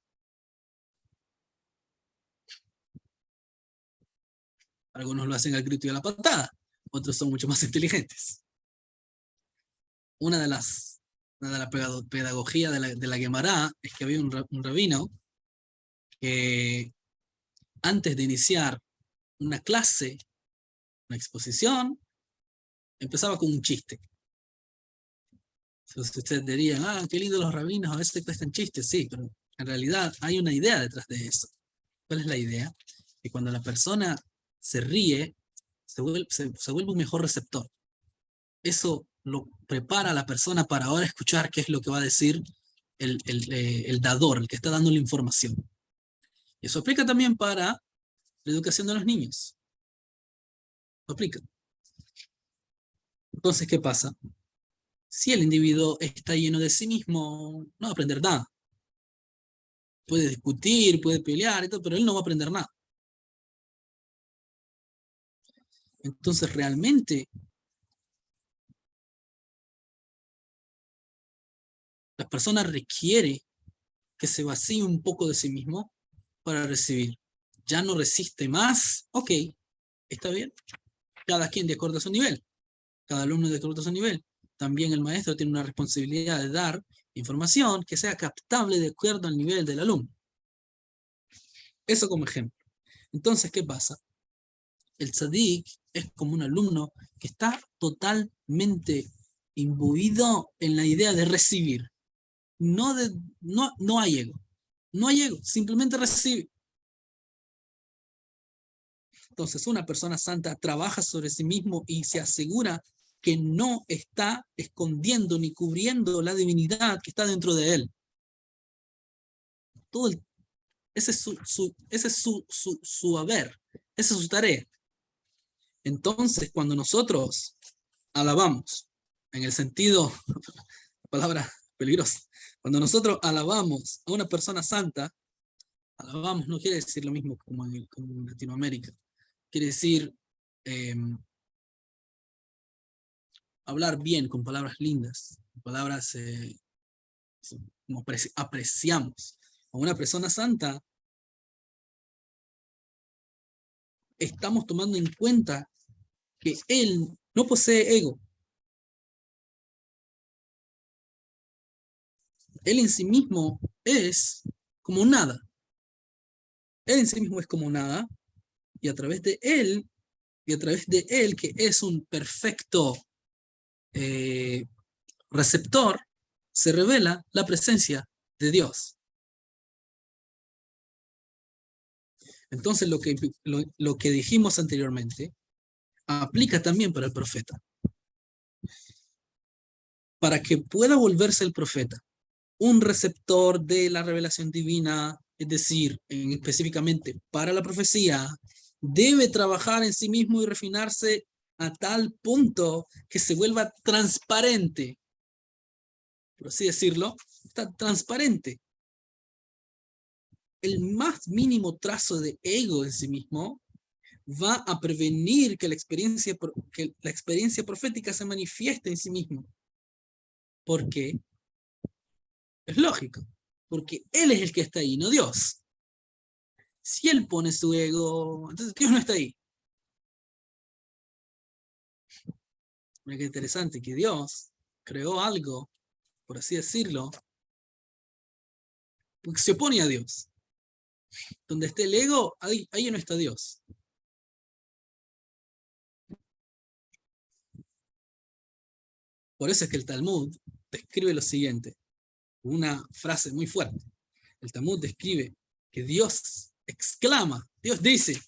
Algunos lo hacen al grito y a la patada, otros son mucho más inteligentes. Una de las pedagogías de la Gemara es que había un rabino que antes de iniciar una clase, una exposición, empezaba con un chiste. Entonces ustedes dirían, qué lindo los rabinos, a veces cuestan chistes, sí, pero en realidad hay una idea detrás de eso. ¿Cuál es la idea? Que cuando la persona se ríe, se vuelve un mejor receptor. Eso lo prepara a la persona para ahora escuchar qué es lo que va a decir el dador, el que está dando la información. Y eso aplica también para la educación de los niños. lo aplica. Entonces, ¿qué pasa? Si el individuo está lleno de sí mismo, no va a aprender nada. Puede discutir, puede pelear y todo, pero él no va a aprender nada. Entonces, realmente, la persona requiere que se vacíe un poco de sí mismo para recibir. Ya no resiste más, ok, está bien. Cada quien de acuerdo a su nivel. Cada alumno de acuerdo a su nivel. También el maestro tiene una responsabilidad de dar información que sea captable de acuerdo al nivel del alumno. Eso como ejemplo. Entonces, ¿qué pasa? El tzadik es como un alumno que está totalmente imbuido en la idea de recibir. No hay ego. No hay ego, simplemente recibe. Entonces, una persona santa trabaja sobre sí mismo y se asegura que no está escondiendo ni cubriendo la divinidad que está dentro de él. Ese es su haber, esa es su tarea. Entonces, cuando nosotros alabamos, en el sentido, palabra peligrosa, cuando nosotros alabamos a una persona santa, alabamos no quiere decir lo mismo como en Latinoamérica. Quiere decir hablar bien, con palabras lindas, palabras como apreciamos. A una persona santa, estamos tomando en cuenta que él no posee ego. Él en sí mismo es como nada. Él en sí mismo es como nada, y a través de él, que es un perfecto receptor, se revela la presencia de Dios. Entonces lo que dijimos anteriormente aplica también para el profeta. Para que pueda volverse el profeta un receptor de la revelación divina, es decir, específicamente para la profecía, debe trabajar en sí mismo y refinarse a tal punto que se vuelva transparente, por así decirlo, está transparente. El más mínimo trazo de ego en sí mismo va a prevenir que la experiencia profética se manifieste en sí mismo. ¿Por qué? Es lógico, porque Él es el que está ahí, no Dios. Si Él pone su ego, entonces Dios no está ahí. Mira qué interesante, que Dios creó algo, por así decirlo, porque se opone a Dios. Donde esté el ego, ahí no está Dios. Por eso es que el Talmud describe lo siguiente, una frase muy fuerte. El Talmud describe que Dios exclama, Dios dice,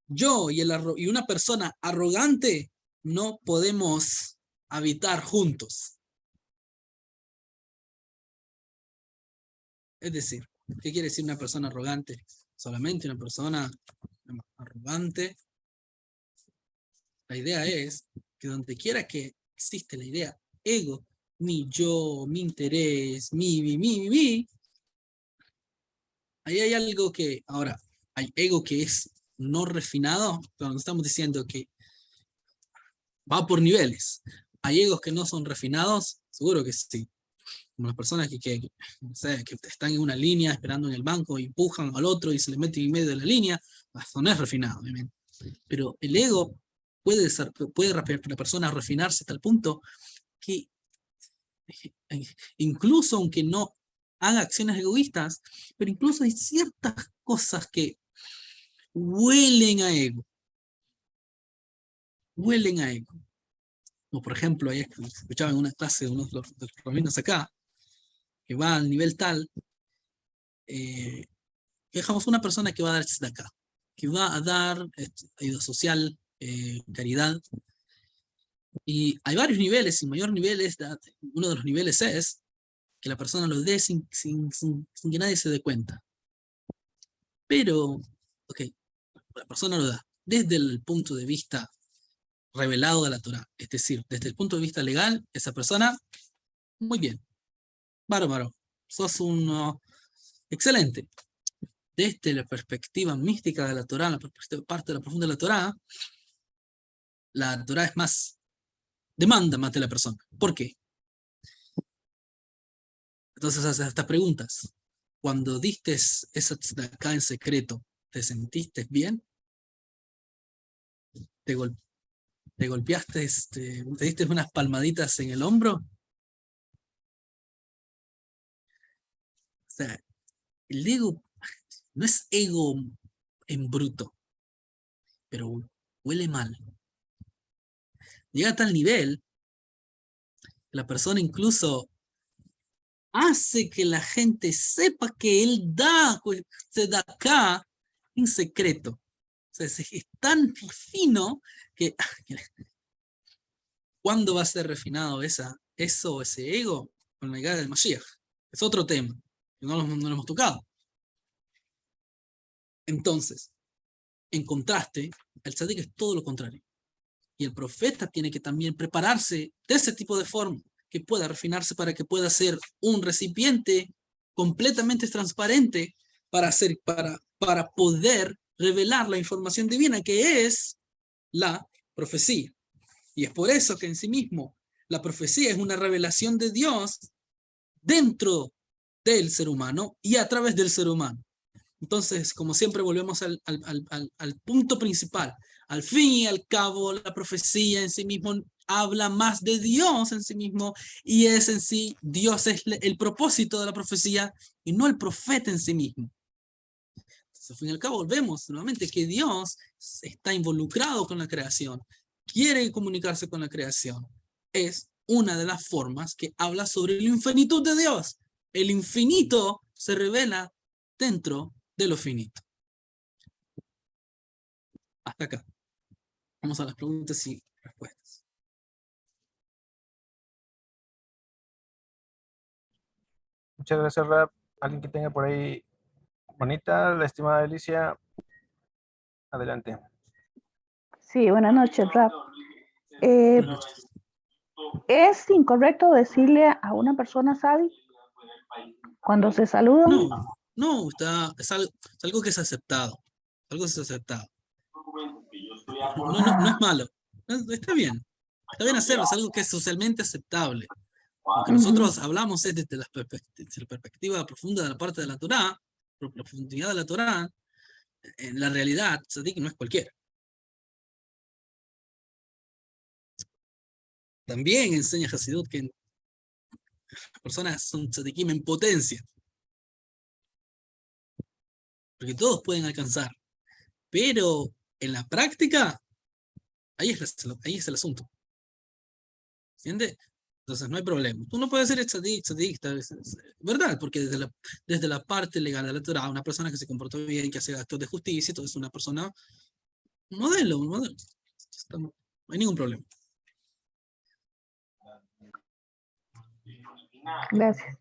yo y una persona arrogante no podemos habitar juntos. Es decir, ¿qué quiere decir una persona arrogante? Solamente una persona arrogante. La idea es que donde quiera que existe la idea ego, mi yo, mi interés, mi, ahí hay algo que, ahora, hay ego que es no refinado, pero no estamos diciendo que va por niveles. ¿Hay egos que no son refinados? Seguro que sí. Como las personas no sé, que están en una línea esperando en el banco y empujan al otro y se le meten en medio de la línea, eso no es refinado, obviamente. Pero el ego puede la persona refinarse hasta el punto que incluso aunque no haga acciones egoístas, pero incluso hay ciertas cosas que huelen a ego. Huelen a ego. Como por ejemplo, ayer escuchaba en una clase de unos de los rabinos acá, que va al nivel tal, que dejamos una persona que va a dar tzedakah, que va a dar ayuda social, caridad, y hay varios niveles, y mayor nivel es, uno de los niveles es que la persona lo dé sin que nadie se dé cuenta. Pero, ok, la persona lo da. desde el punto de vista revelado de la Torá. Es decir, desde el punto de vista legal, esa persona, muy bien, bárbaro, sos uno excelente. Desde la perspectiva mística de la Torá, la parte de la profunda de la Torá es más, demanda más de la persona. ¿Por qué? Entonces haces estas preguntas. Cuando diste esa tzedakah en secreto, ¿te sentiste bien? ¿Te golpeaste, te diste unas palmaditas en el hombro? O sea, el ego no es ego en bruto, pero huele mal. Llega a tal nivel que la persona incluso hace que la gente sepa que él se da acá en secreto. O sea, es tan fino que ¿cuándo va a ser refinado ese ego? Con la llegada del Mashiach. Es otro tema, que no lo hemos tocado. Entonces, en contraste, el tzadik es todo lo contrario. Y el profeta tiene que también prepararse de ese tipo de forma, que pueda refinarse para que pueda ser un recipiente completamente transparente para poder revelar la información divina, que es la profecía. Y es por eso que en sí mismo la profecía es una revelación de Dios dentro del ser humano y a través del ser humano. Entonces, como siempre, volvemos al punto principal. Al fin y al cabo, la profecía en sí mismo habla más de Dios en sí mismo, y es en sí, Dios es el propósito de la profecía y no el profeta en sí mismo. Entonces, al fin y al cabo, vemos nuevamente que Dios está involucrado con la creación, quiere comunicarse con la creación. Es una de las formas que habla sobre la infinitud de Dios. El infinito se revela dentro de lo finito. Hasta acá. Vamos a las preguntas y respuestas. Muchas gracias, Rap. Alguien que tenga por ahí bonita, la estimada Alicia. Adelante. Sí, buenas noches, Rap. ¿Es incorrecto decirle a una persona Sadi cuando se saludan? No, es algo que es aceptado. Algo que es aceptado. No es malo. Está bien. Está bien hacerlo, es algo que es socialmente aceptable. Lo que nosotros hablamos es desde la perspectiva profunda de la parte de la Torá, la profundidad de la Torá. En la realidad, tzadik no es cualquiera. También enseña Hasidut que las personas son tzadikim en potencia. Porque todos pueden alcanzar. Pero en la práctica, ahí es el asunto. ¿Entiendes? Entonces no hay problema. Tú no puedes ser tzadik, ¿verdad? Porque desde la parte legal de la Torah, una persona que se comportó bien, que hace actos de justicia, entonces es una persona, un modelo. No hay ningún problema. Gracias.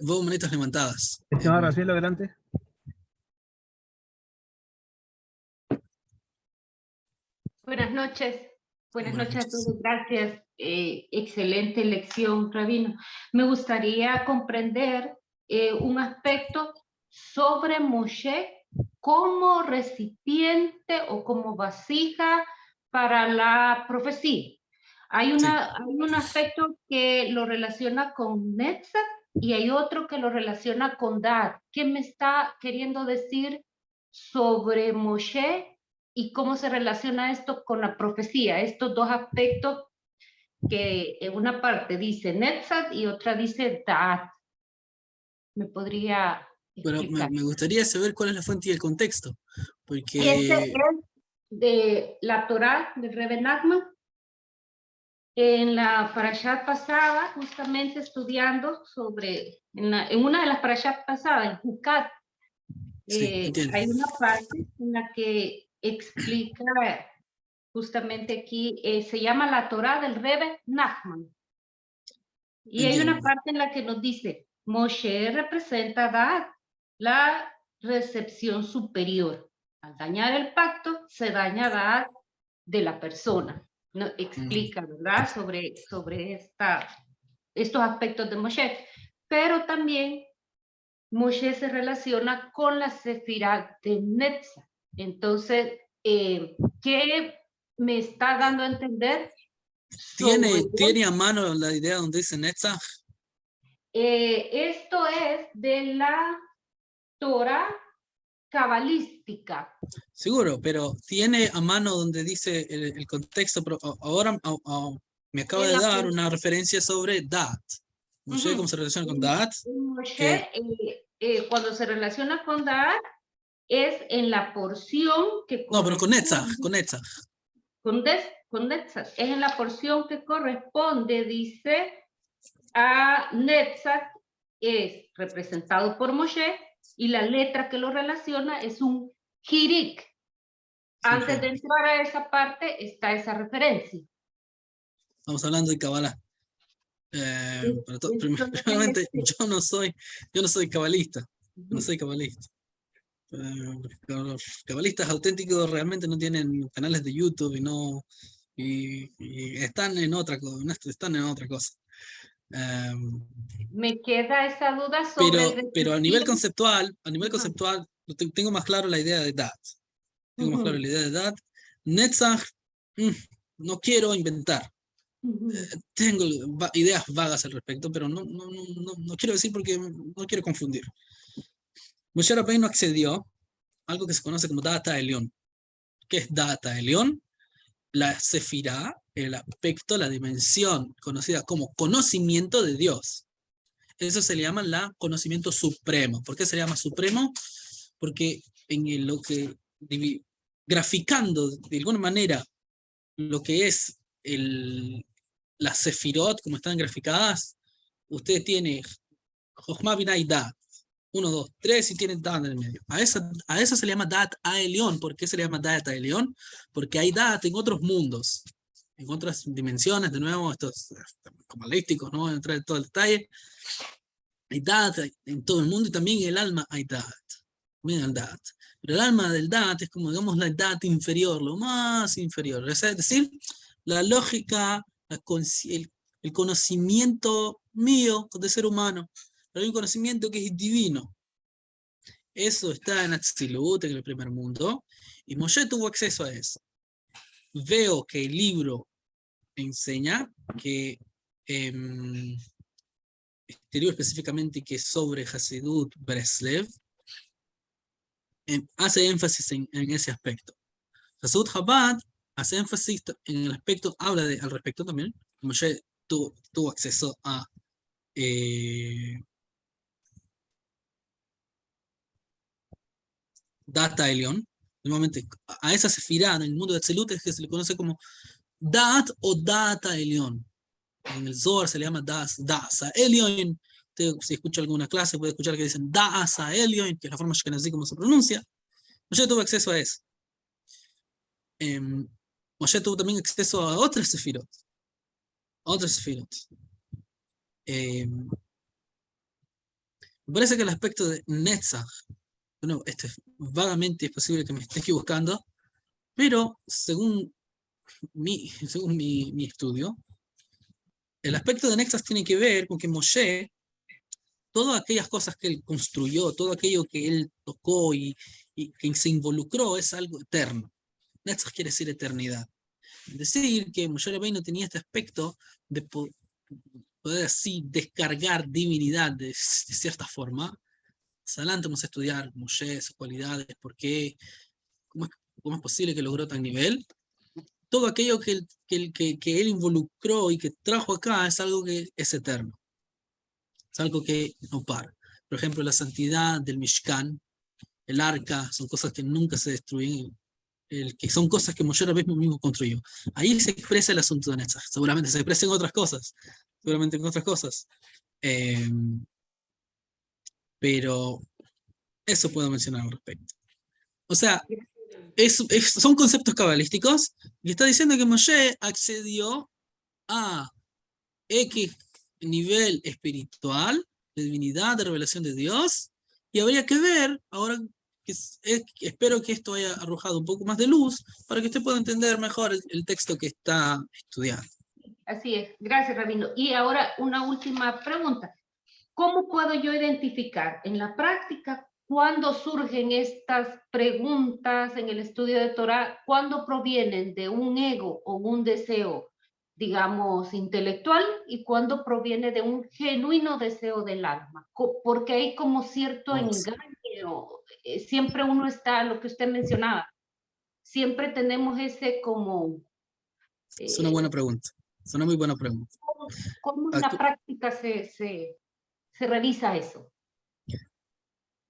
Veo manitas levantadas. Estimada Graciela, adelante. Buenas noches. Buenas noches a todos. Gracias. Excelente lección, Rabino. Me gustaría comprender un aspecto sobre Moshe como recipiente o como vasija para la profecía. Hay un aspecto que lo relaciona con Netzach y hay otro que lo relaciona con Dad. ¿Qué me está queriendo decir sobre Moshe y cómo se relaciona esto con la profecía? Estos dos aspectos que en una parte dice Netzach y otra dice Dad. ¿Me podría explicar? Pero me gustaría saber cuál es la fuente y el contexto. Porque... Este es de la Torá de Rebbe Nachman. En la parashat pasada, justamente estudiando sobre, en una de las parashat pasadas, en Jucat, hay una parte en la que explica justamente aquí, se llama la Torá del Rebbe Nachman. Y hay una parte en la que nos dice, Moshe representa Da'at, la recepción superior. Al dañar el pacto, se daña Da'at de la persona. No, explica, ¿verdad? Sobre estos aspectos de Moshe. Pero también Moshe se relaciona con la Sefirá de Netzach. Entonces, ¿qué me está dando a entender? ¿Tiene a mano la idea donde dice Netzach? Esto es de la Torah cabalística. Seguro, pero tiene a mano donde dice el contexto, pero ahora me acaba de dar una referencia sobre Dat. Moshe, ¿cómo se relaciona con Dat? Moshe, cuando se relaciona con Da'at, es en la porción que No, pero con Netzach, con Netzach, es en la porción que corresponde, dice, a Netzach, es representado por Moshe, y la letra que lo relaciona es un Hirik. Antes de entrar a esa parte está esa referencia. Estamos hablando de Kabbalah. Primeramente, yo no soy cabalista. Yo no soy cabalista. Los cabalistas auténticos realmente no tienen canales de YouTube y están en otra cosa. Me queda esa duda sobre pero a nivel conceptual, tengo más claro la idea de Dat. Tengo más claro la idea de Dat. Netzach, no quiero inventar. Tengo ideas vagas al respecto, pero no quiero decir porque no quiero confundir. Moshe Rabbeinu accedió a algo que se conoce como Data Elión. ¿Qué es Data Elión? La Sefirá, el aspecto, la dimensión conocida como conocimiento de Dios. Eso se le llama la conocimiento supremo. ¿Por qué se le llama supremo? Porque en lo que graficando de alguna manera lo que es las Sefirot, como están graficadas, usted tiene Jochma, Binah y Dat. 1, 2, 3 y tienen Dat en el medio. A eso se le llama Dat a Elión. ¿Por qué se le llama Dat a Elión? Porque hay Dat en otros mundos, en otras dimensiones, de nuevo, estos cabalísticos, no voy a entrar en todo el detalle. Hay Dat en todo el mundo y también en el alma hay Dat. Miren el Dat. Pero el alma del Dat es como, digamos, la Dat inferior, lo más inferior. Es decir, la lógica, el conocimiento mío de ser humano. Pero hay un conocimiento que es divino. Eso está en Atzilut, en el primer mundo, y Moshe tuvo acceso a eso. Veo que el libro enseña que, exterior específicamente, que sobre Hasidut Breslev, hace énfasis en ese aspecto. Hasidut Chabad hace énfasis en el aspecto, habla al respecto también. Moshe tuvo acceso a Data Elión. Normalmente a esa sefirá en el mundo de Atzilut es que se le conoce como Dat o Data Elión. En el Zohar se le llama Da'asa Elión. Usted, si escucha alguna clase, puede escuchar que dicen Da'asa Elión, que es la forma ashkenazí como se pronuncia. Moshe tuvo acceso a eso. Moshe tuvo también acceso a otras sefirot. Me parece que el aspecto de Netzach, bueno, vagamente es posible que me esté equivocando, pero según mi estudio, el aspecto de Netzach tiene que ver con que Moshe, todas aquellas cosas que él construyó, todo aquello que él tocó y que se involucró es algo eterno. Netzach quiere decir eternidad. Es decir, que Moshe Rabbeinu tenía este aspecto de poder así descargar divinidad de cierta forma. Más adelante vamos a estudiar Moshe, sus cualidades, por qué, cómo es posible que logró tal nivel. Todo aquello que él involucró y que trajo acá es algo que es eterno. Es algo que no para. Por ejemplo, la santidad del Mishkan, el arca, son cosas que nunca se destruyen, que son cosas que Moshe Rabbeinu mismo construyó. Ahí se expresa el asunto de Netzach. Seguramente se expresa en otras cosas. Pero eso puedo mencionar al respecto. O sea, son conceptos cabalísticos y está diciendo que Moshe accedió a X nivel espiritual, de divinidad, de revelación de Dios, y habría que ver, ahora que espero que esto haya arrojado un poco más de luz, para que usted pueda entender mejor el texto que está estudiando. Así es. Gracias, Rabino. Y ahora una última pregunta. ¿Cómo puedo yo identificar en la práctica cuándo surgen estas preguntas en el estudio de Torah, cuándo provienen de un ego o un deseo, digamos, intelectual, y cuándo proviene de un genuino deseo del alma? Porque hay como cierto engaño. Siempre uno está, lo que usted mencionaba, siempre tenemos ese como... Es una buena pregunta. Es una muy buena pregunta. ¿Cómo en la práctica se revisa eso?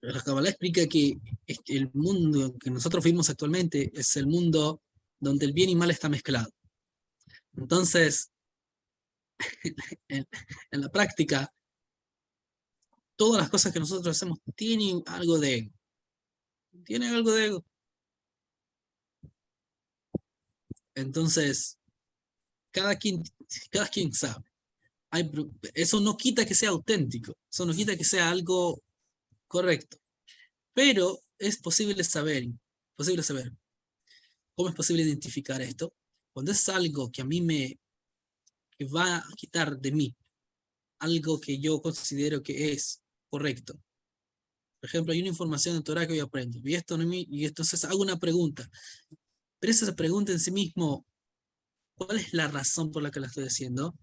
La Kabbalah explica que el mundo que nosotros vivimos actualmente es el mundo donde el bien y mal está mezclado. Entonces, en la práctica, todas las cosas que nosotros hacemos tienen algo de ego. Tienen algo de ego. Entonces, cada quien sabe. Eso no quita que sea auténtico. Eso no quita que sea algo correcto. Pero es posible saber. ¿Cómo es posible identificar esto? Cuando es algo que a mí que va a quitar de mí algo que yo considero que es correcto. Por ejemplo, hay una información en Torah que yo aprendo, y esto no y entonces hago una pregunta. Pero esa pregunta en sí mismo, ¿cuál es la razón por la que la estoy haciendo?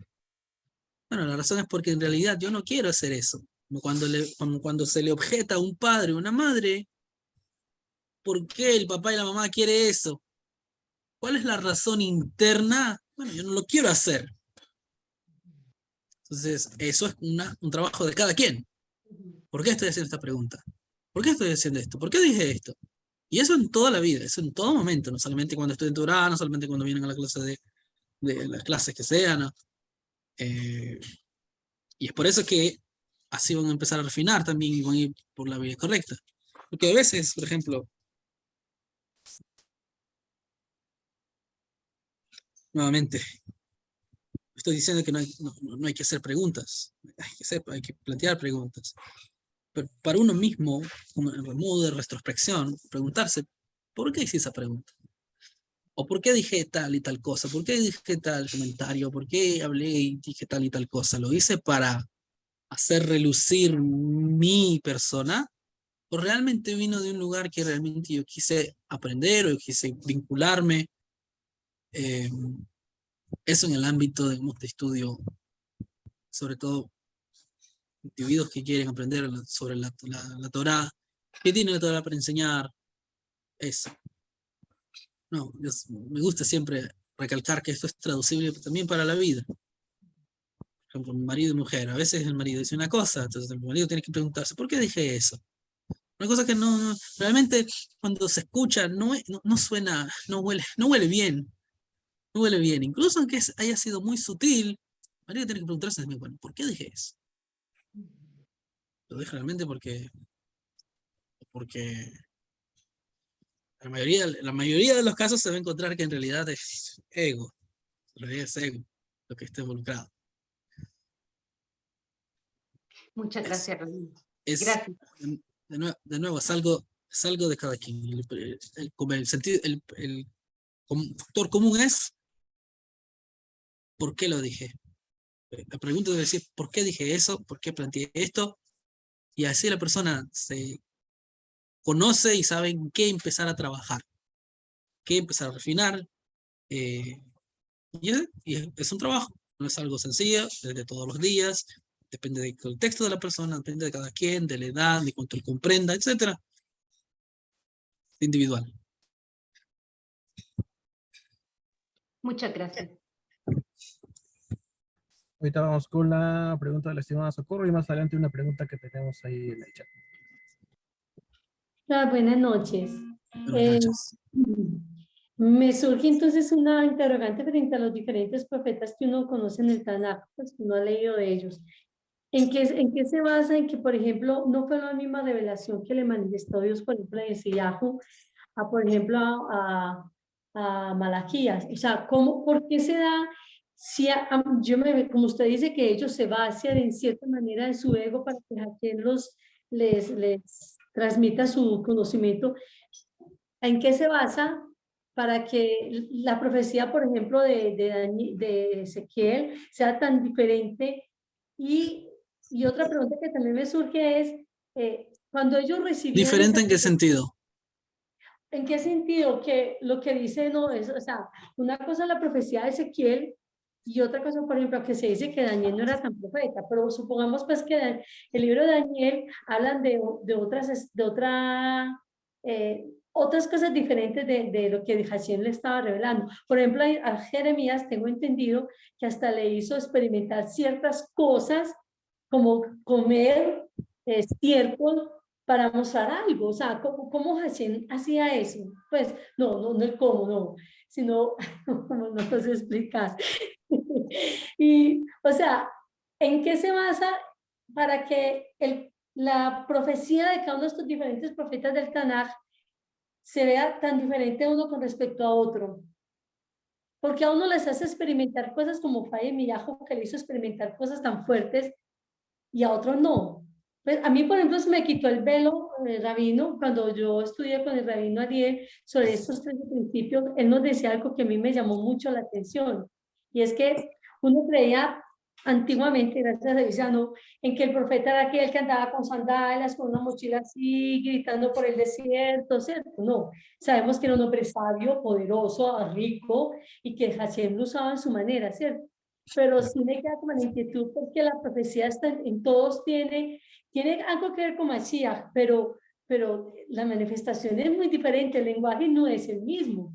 Bueno, la razón es porque en realidad yo no quiero hacer eso. Cuando se le objeta a un padre o una madre, ¿por qué el papá y la mamá quieren eso? ¿Cuál es la razón interna? Bueno, yo no lo quiero hacer. Entonces, eso es un trabajo de cada quien. ¿Por qué estoy haciendo esta pregunta? ¿Por qué estoy haciendo esto? ¿Por qué dije esto? Y eso en toda la vida, eso en todo momento, no solamente cuando estoy en Torah, no solamente cuando vienen a la clase de las clases que sean, ¿no? Y es por eso que así van a empezar a refinar también y van a ir por la vía correcta. Porque a veces, por ejemplo, nuevamente, estoy diciendo que no hay que hacer preguntas, hay que plantear preguntas. Pero para uno mismo, como en modo de retrospección, preguntarse, ¿por qué hice esa pregunta? ¿O por qué dije tal y tal cosa? ¿Por qué dije tal comentario? ¿Por qué hablé y dije tal y tal cosa? ¿Lo hice para hacer relucir mi persona? ¿O realmente vino de un lugar que realmente yo quise aprender o quise vincularme? Eso en el ámbito de estudio, sobre todo individuos que quieren aprender sobre la Torá, que tienen la Torá para enseñar, eso. No, me gusta siempre recalcar que esto es traducible también para la vida. Por ejemplo, marido y mujer. A veces el marido dice una cosa, entonces el marido tiene que preguntarse, ¿por qué dije eso? Una cosa que realmente cuando se escucha no suena, no huele bien. No huele bien. Incluso aunque haya sido muy sutil, el marido tiene que preguntarse, bueno, ¿por qué dije eso? Lo dije realmente porque la mayoría de los casos se va a encontrar que en realidad es ego. En realidad es ego lo que está involucrado. Muchas gracias, Rabino. Gracias. De nuevo, es algo de cada quien. El factor común es ¿por qué lo dije? La pregunta debe decir ¿por qué dije eso? ¿Por qué planteé esto? Y así la persona se conoce y sabe en qué empezar a trabajar, qué empezar a refinar. Y es un trabajo, no es algo sencillo, desde todos los días, depende del contexto de la persona, depende de cada quien, de la edad, de cuánto él comprenda, etc. Individual. Muchas gracias. Ahorita vamos con la pregunta de la estimada Socorro y más adelante una pregunta que tenemos ahí en el chat. Buenas noches. Buenas noches. Me surge entonces una interrogante frente a los diferentes profetas que uno conoce en el Tanaj, pues que uno ha leído de ellos. ¿En qué se basa en que, por ejemplo, no fue la misma revelación que le manifestó Dios, por ejemplo, en Yeshayahu, por ejemplo, a Malaquías? O sea, ¿por qué se da sí, como usted dice que ellos se vacian en cierta manera de su ego para que Jaquiel les transmita su conocimiento. ¿En qué se basa para que la profecía, por ejemplo, de Ezequiel sea tan diferente? Y otra pregunta que también me surge es, cuando ellos recibieron ¿Diferente esa en qué profecía, sentido? ¿en qué sentido? Que lo que dice no es, o sea, una cosa es la profecía de Ezequiel y otra cosa, por ejemplo, que se dice que Daniel no era tan profeta, pero supongamos pues que el libro de Daniel hablan otras cosas diferentes de lo que Jaciel le estaba revelando. Por ejemplo, a Jeremías tengo entendido que hasta le hizo experimentar ciertas cosas como comer estiércol para mostrar algo. O sea, ¿cómo Hashem hacía eso? Pues no el cómo, no, sino, no sé explicar. Y, o sea, ¿en qué se basa para que la profecía de cada uno de estos diferentes profetas del Tanaj se vea tan diferente uno con respecto a otro? Porque a uno les hace experimentar cosas como Faye Miyajo, que le hizo experimentar cosas tan fuertes, y a otros no. Pues a mí, por ejemplo, se me quitó el velo, rabino, cuando yo estudié con el rabino Ariel sobre estos 13 principios. Él nos decía algo que a mí me llamó mucho la atención, y es que uno creía antiguamente, gracias a Dios, ya no, en que el profeta era aquel que andaba con sandalias, con una mochila así, gritando por el desierto, ¿cierto? No, sabemos que era un hombre sabio, poderoso, rico, y que Hashem lo usaba en su manera, ¿cierto? Pero sí me queda como la inquietud porque la profecía está en todos, tiene algo que ver con Mashiach, pero la manifestación es muy diferente, el lenguaje no es el mismo.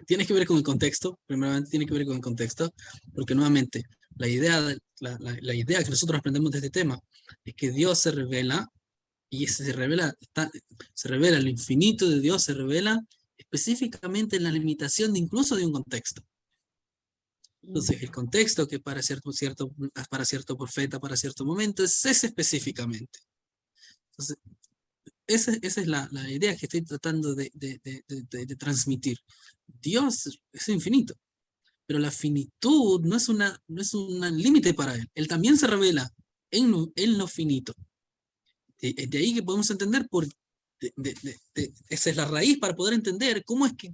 Tiene que ver con el contexto, primeramente tiene que ver con el contexto, porque nuevamente la idea que nosotros aprendemos de este tema es que Dios se revela, y se revela el infinito de Dios, se revela específicamente en la limitación incluso de un contexto. Entonces, el contexto que para cierto profeta, para cierto momento, es ese específicamente. Entonces, esa es la idea que estoy tratando de transmitir. Dios es infinito, pero la finitud no es un límite para Él. Él también se revela en lo finito. De ahí que podemos entender esa es la raíz para poder entender cómo es que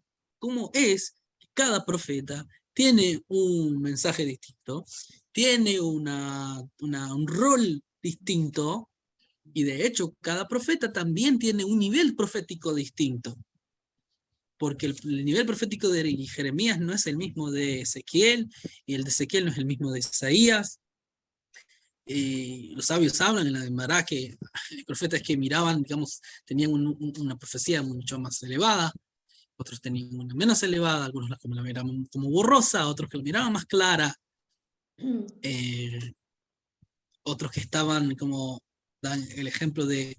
cada profeta tiene un mensaje distinto, tiene un rol distinto, y de hecho cada profeta también tiene un nivel profético distinto, porque el nivel profético de Jeremías no es el mismo de Ezequiel, y el de Ezequiel no es el mismo de Isaías. Los sabios hablan en la Gemara que hay profetas que miraban, digamos, tenían una profecía mucho más elevada, otros tenían una menos elevada, algunos la miraban como borrosa, otros que la miraban más clara, otros que estaban como, dan el ejemplo de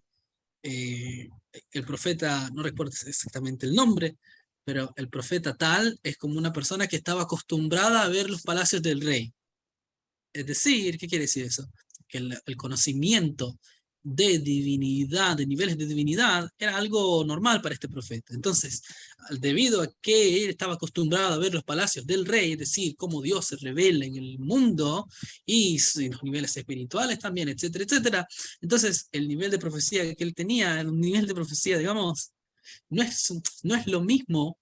el profeta, no recuerdo exactamente el nombre, pero el profeta tal es como una persona que estaba acostumbrada a ver los palacios del rey. Es decir, ¿qué quiere decir eso? Que el conocimiento de divinidad, de niveles de divinidad, era algo normal para este profeta. Entonces, debido a que él estaba acostumbrado a ver los palacios del rey, es decir, cómo Dios se revela en el mundo y los niveles espirituales también, etcétera, etcétera, entonces el nivel de profecía que él tenía era un nivel de profecía, digamos, no es lo mismo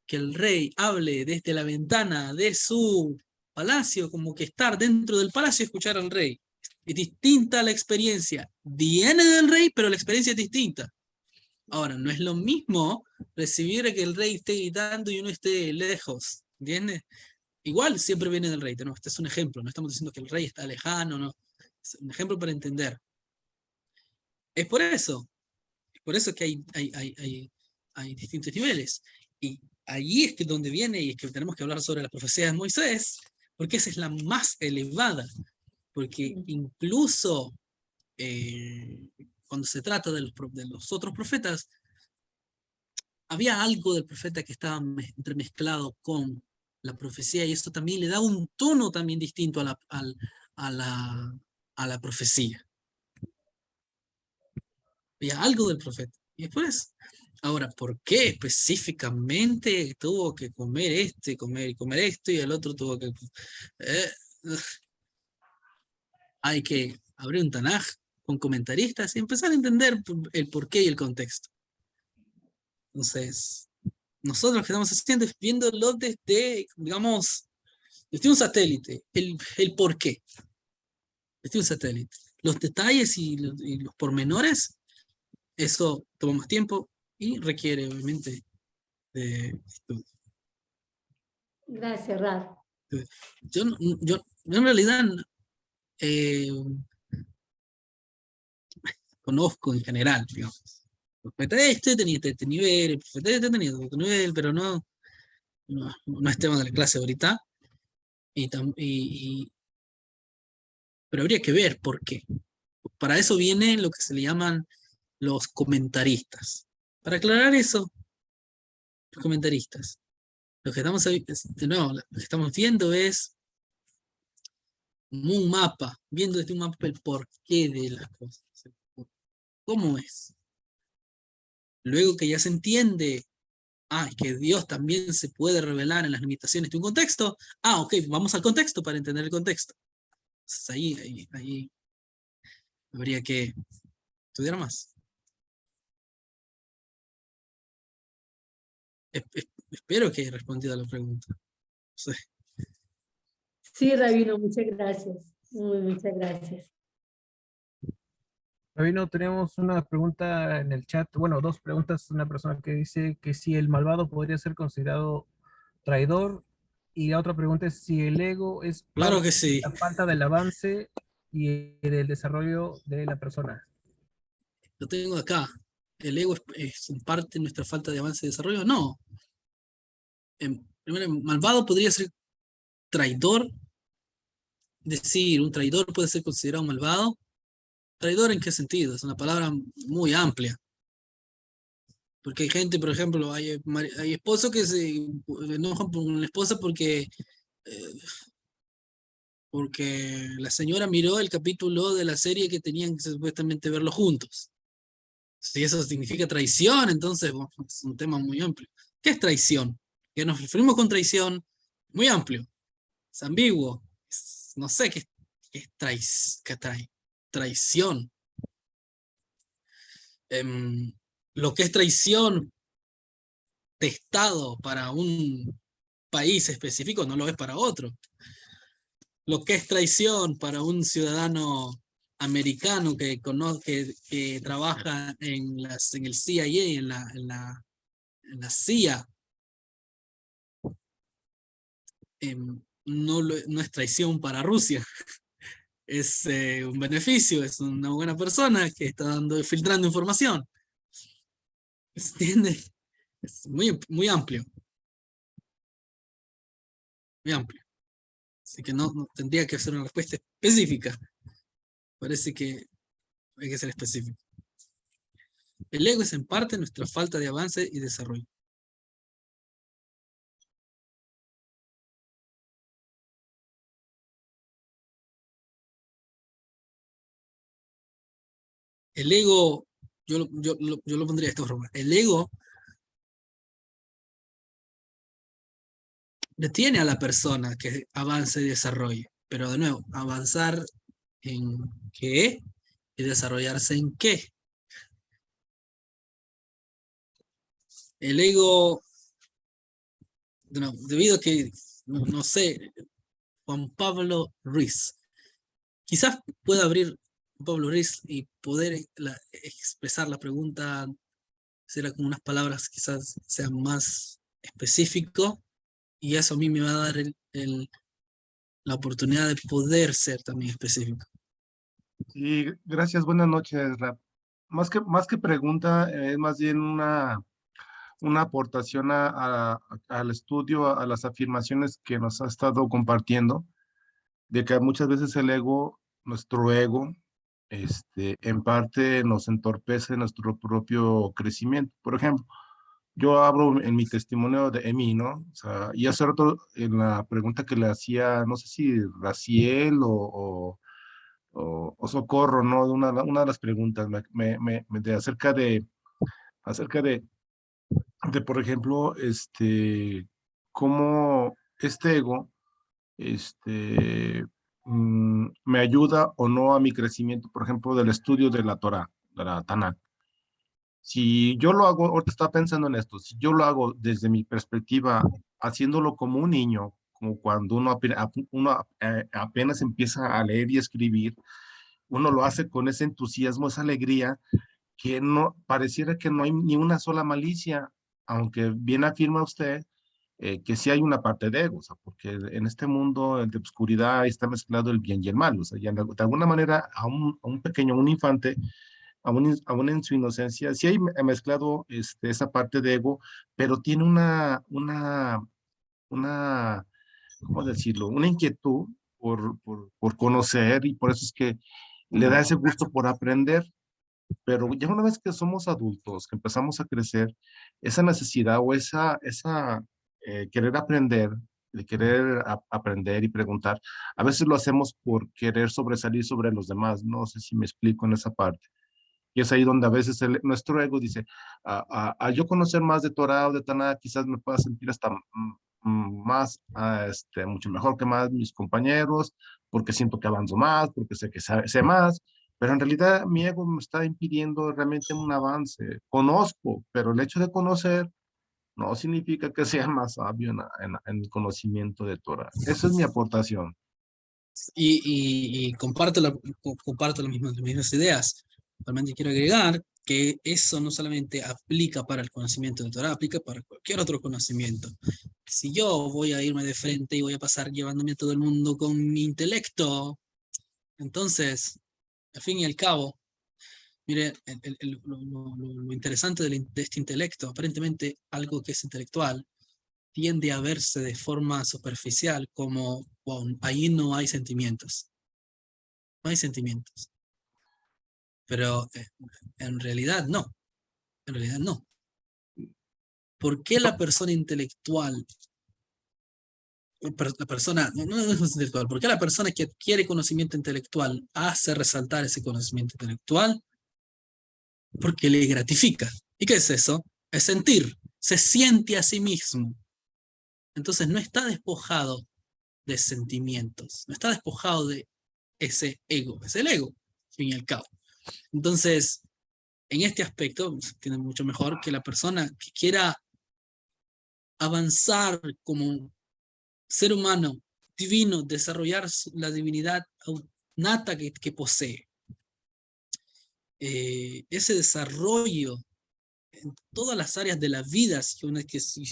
que el rey hable desde la ventana de su palacio, como que estar dentro del palacio y escuchar al rey. Es distinta la experiencia. Viene del rey, pero la experiencia es distinta. Ahora, no es lo mismo recibir que el rey esté gritando y uno esté lejos, ¿entiendes? Igual siempre viene del rey, ¿no? Este es un ejemplo, no estamos diciendo que el rey está lejano, no. Es un ejemplo para entender. Es por eso que hay distintos niveles. Y ahí es que donde viene, y es que tenemos que hablar sobre la profecía de Moisés, porque esa es la más elevada, porque incluso cuando se trata de los otros profetas, había algo del profeta que estaba entremezclado con la profecía, y esto también le da un tono también distinto a la profecía. Había algo del profeta. Y después Ahora, ¿por qué específicamente tuvo que comer comer esto y el otro tuvo que... eh, hay que abrir un Tanaj con comentaristas y empezar a entender el porqué y el contexto. Entonces, nosotros lo que estamos haciendo es viéndolo desde, digamos, desde un satélite, el porqué, desde un satélite. Los detalles y los pormenores, eso toma más tiempo y requiere, obviamente, de estudio. Gracias, Rad. Yo en realidad conozco en general, digamos. El profeta este tenía este nivel, el profeta este tenía otro nivel, pero no es tema de la clase ahorita. Pero habría que ver por qué. Para eso viene lo que se le llaman los comentaristas. Para aclarar eso, los comentaristas. Lo que estamos, de nuevo, lo que estamos viendo es un mapa, viendo desde un mapa el porqué de las cosas. ¿Cómo es? Luego que ya se entiende, que Dios también se puede revelar en las limitaciones de un contexto. Ok, vamos al contexto para entender el contexto. Entonces ahí habría que estudiar más. Espero que haya respondido a la pregunta. Sí. Sí, Rabino, muchas gracias. Muchas gracias. Rabino, tenemos una pregunta en el chat, bueno, dos preguntas. Una persona que dice que si el malvado podría ser considerado traidor, y la otra pregunta es si el ego es Claro parte que de sí. la falta del avance y del desarrollo de la persona. Lo tengo acá. ¿El ego es en parte nuestra falta de avance y desarrollo? No. Primero, malvado podría ser traidor. Decir, un traidor puede ser considerado malvado. ¿Traidor en qué sentido? Es una palabra muy amplia. Porque hay gente, por ejemplo, hay esposos que se enojan con la esposa porque la señora miró el capítulo de la serie que tenían que supuestamente verlo juntos. Si eso significa traición, entonces bueno, es un tema muy amplio. ¿Qué es traición? ¿Qué nos referimos con traición? Muy amplio, es ambiguo. No sé qué es traición. Lo que es traición de Estado para un país específico no lo es para otro. Lo que es traición para un ciudadano americano que trabaja en el CIA, en la CIA, no es traición para Rusia. Es un beneficio, es una buena persona que está filtrando información. ¿Se entiende? Es muy amplio. Muy amplio. Así que no tendría que hacer una respuesta específica. Parece que hay que ser específico. El ego es en parte nuestra falta de avance y desarrollo. El ego, yo lo pondría de esta forma. El ego detiene a la persona que avance y desarrolle. Pero de nuevo, avanzar en qué y desarrollarse en qué. El ego, debido a que, no sé, Juan Pablo Ruiz, quizás pueda abrir Juan Pablo Ruiz y poder expresar la pregunta, será con unas palabras quizás sean más específico, y eso a mí me va a dar la oportunidad de poder ser también específico. Sí, gracias, buenas noches, Rap. Más que pregunta, es más bien una aportación al estudio, a las afirmaciones que nos ha estado compartiendo, de que muchas veces el ego, nuestro ego, en parte nos entorpece nuestro propio crecimiento. Por ejemplo, yo hablo en mi testimonio de mí, ¿no? O sea, y hace rato en la pregunta que le hacía, no sé si Raciel o Socorro, ¿no? Una de las preguntas acerca de de, por ejemplo, cómo este ego me ayuda o no a mi crecimiento, por ejemplo, del estudio de la Torah, de la Tanakh. Si yo lo hago, ahorita estaba pensando en esto, si yo lo hago desde mi perspectiva, haciéndolo como un niño, como cuando uno apenas empieza a leer y escribir, uno lo hace con ese entusiasmo, esa alegría, que no pareciera que no hay ni una sola malicia, aunque bien afirma usted que sí hay una parte de ego, o sea, porque en este mundo de oscuridad está mezclado el bien y el mal, o sea, de alguna manera a un pequeño, a un infante, aún en su inocencia, sí hay mezclado esa parte de ego, pero tiene una, ¿cómo decirlo? Una inquietud por conocer y por eso es que le da ese gusto por aprender, pero ya una vez que somos adultos, que empezamos a crecer, esa necesidad o esa querer aprender, de querer aprender y preguntar, a veces lo hacemos por querer sobresalir sobre los demás, no sé si me explico en esa parte. Y es ahí donde a veces nuestro ego dice, al yo conocer más de Torah o de Tanakh, quizás me pueda sentir hasta más, mucho mejor que más mis compañeros, porque siento que avanzo más, porque sé que sé más, pero en realidad mi ego me está impidiendo realmente un avance. Conozco, pero el hecho de conocer no significa que sea más sabio en el conocimiento de Torah. Esa es mi aportación. Y comparto, comparto las mismas ideas. Realmente quiero agregar que eso no solamente aplica para el conocimiento de Torah, aplica para cualquier otro conocimiento. Si yo voy a irme de frente y voy a pasar llevándome a todo el mundo con mi intelecto, entonces, al fin y al cabo, mire, lo interesante de este intelecto, aparentemente algo que es intelectual, tiende a verse de forma superficial como, wow, ahí no hay sentimientos. No hay sentimientos. Pero en realidad no. En realidad no. ¿Por qué la persona intelectual, la persona, no es intelectual, por qué la persona que adquiere conocimiento intelectual hace resaltar ese conocimiento intelectual? Porque le gratifica. ¿Y qué es eso? Es sentir. Se siente a sí mismo. Entonces no está despojado de sentimientos, no está despojado de ese ego, es el ego, al fin y al cabo. Entonces, en este aspecto, se entiende mucho mejor que la persona que quiera avanzar como ser humano divino, desarrollar la divinidad nata que posee. Ese desarrollo en todas las áreas de la vida, si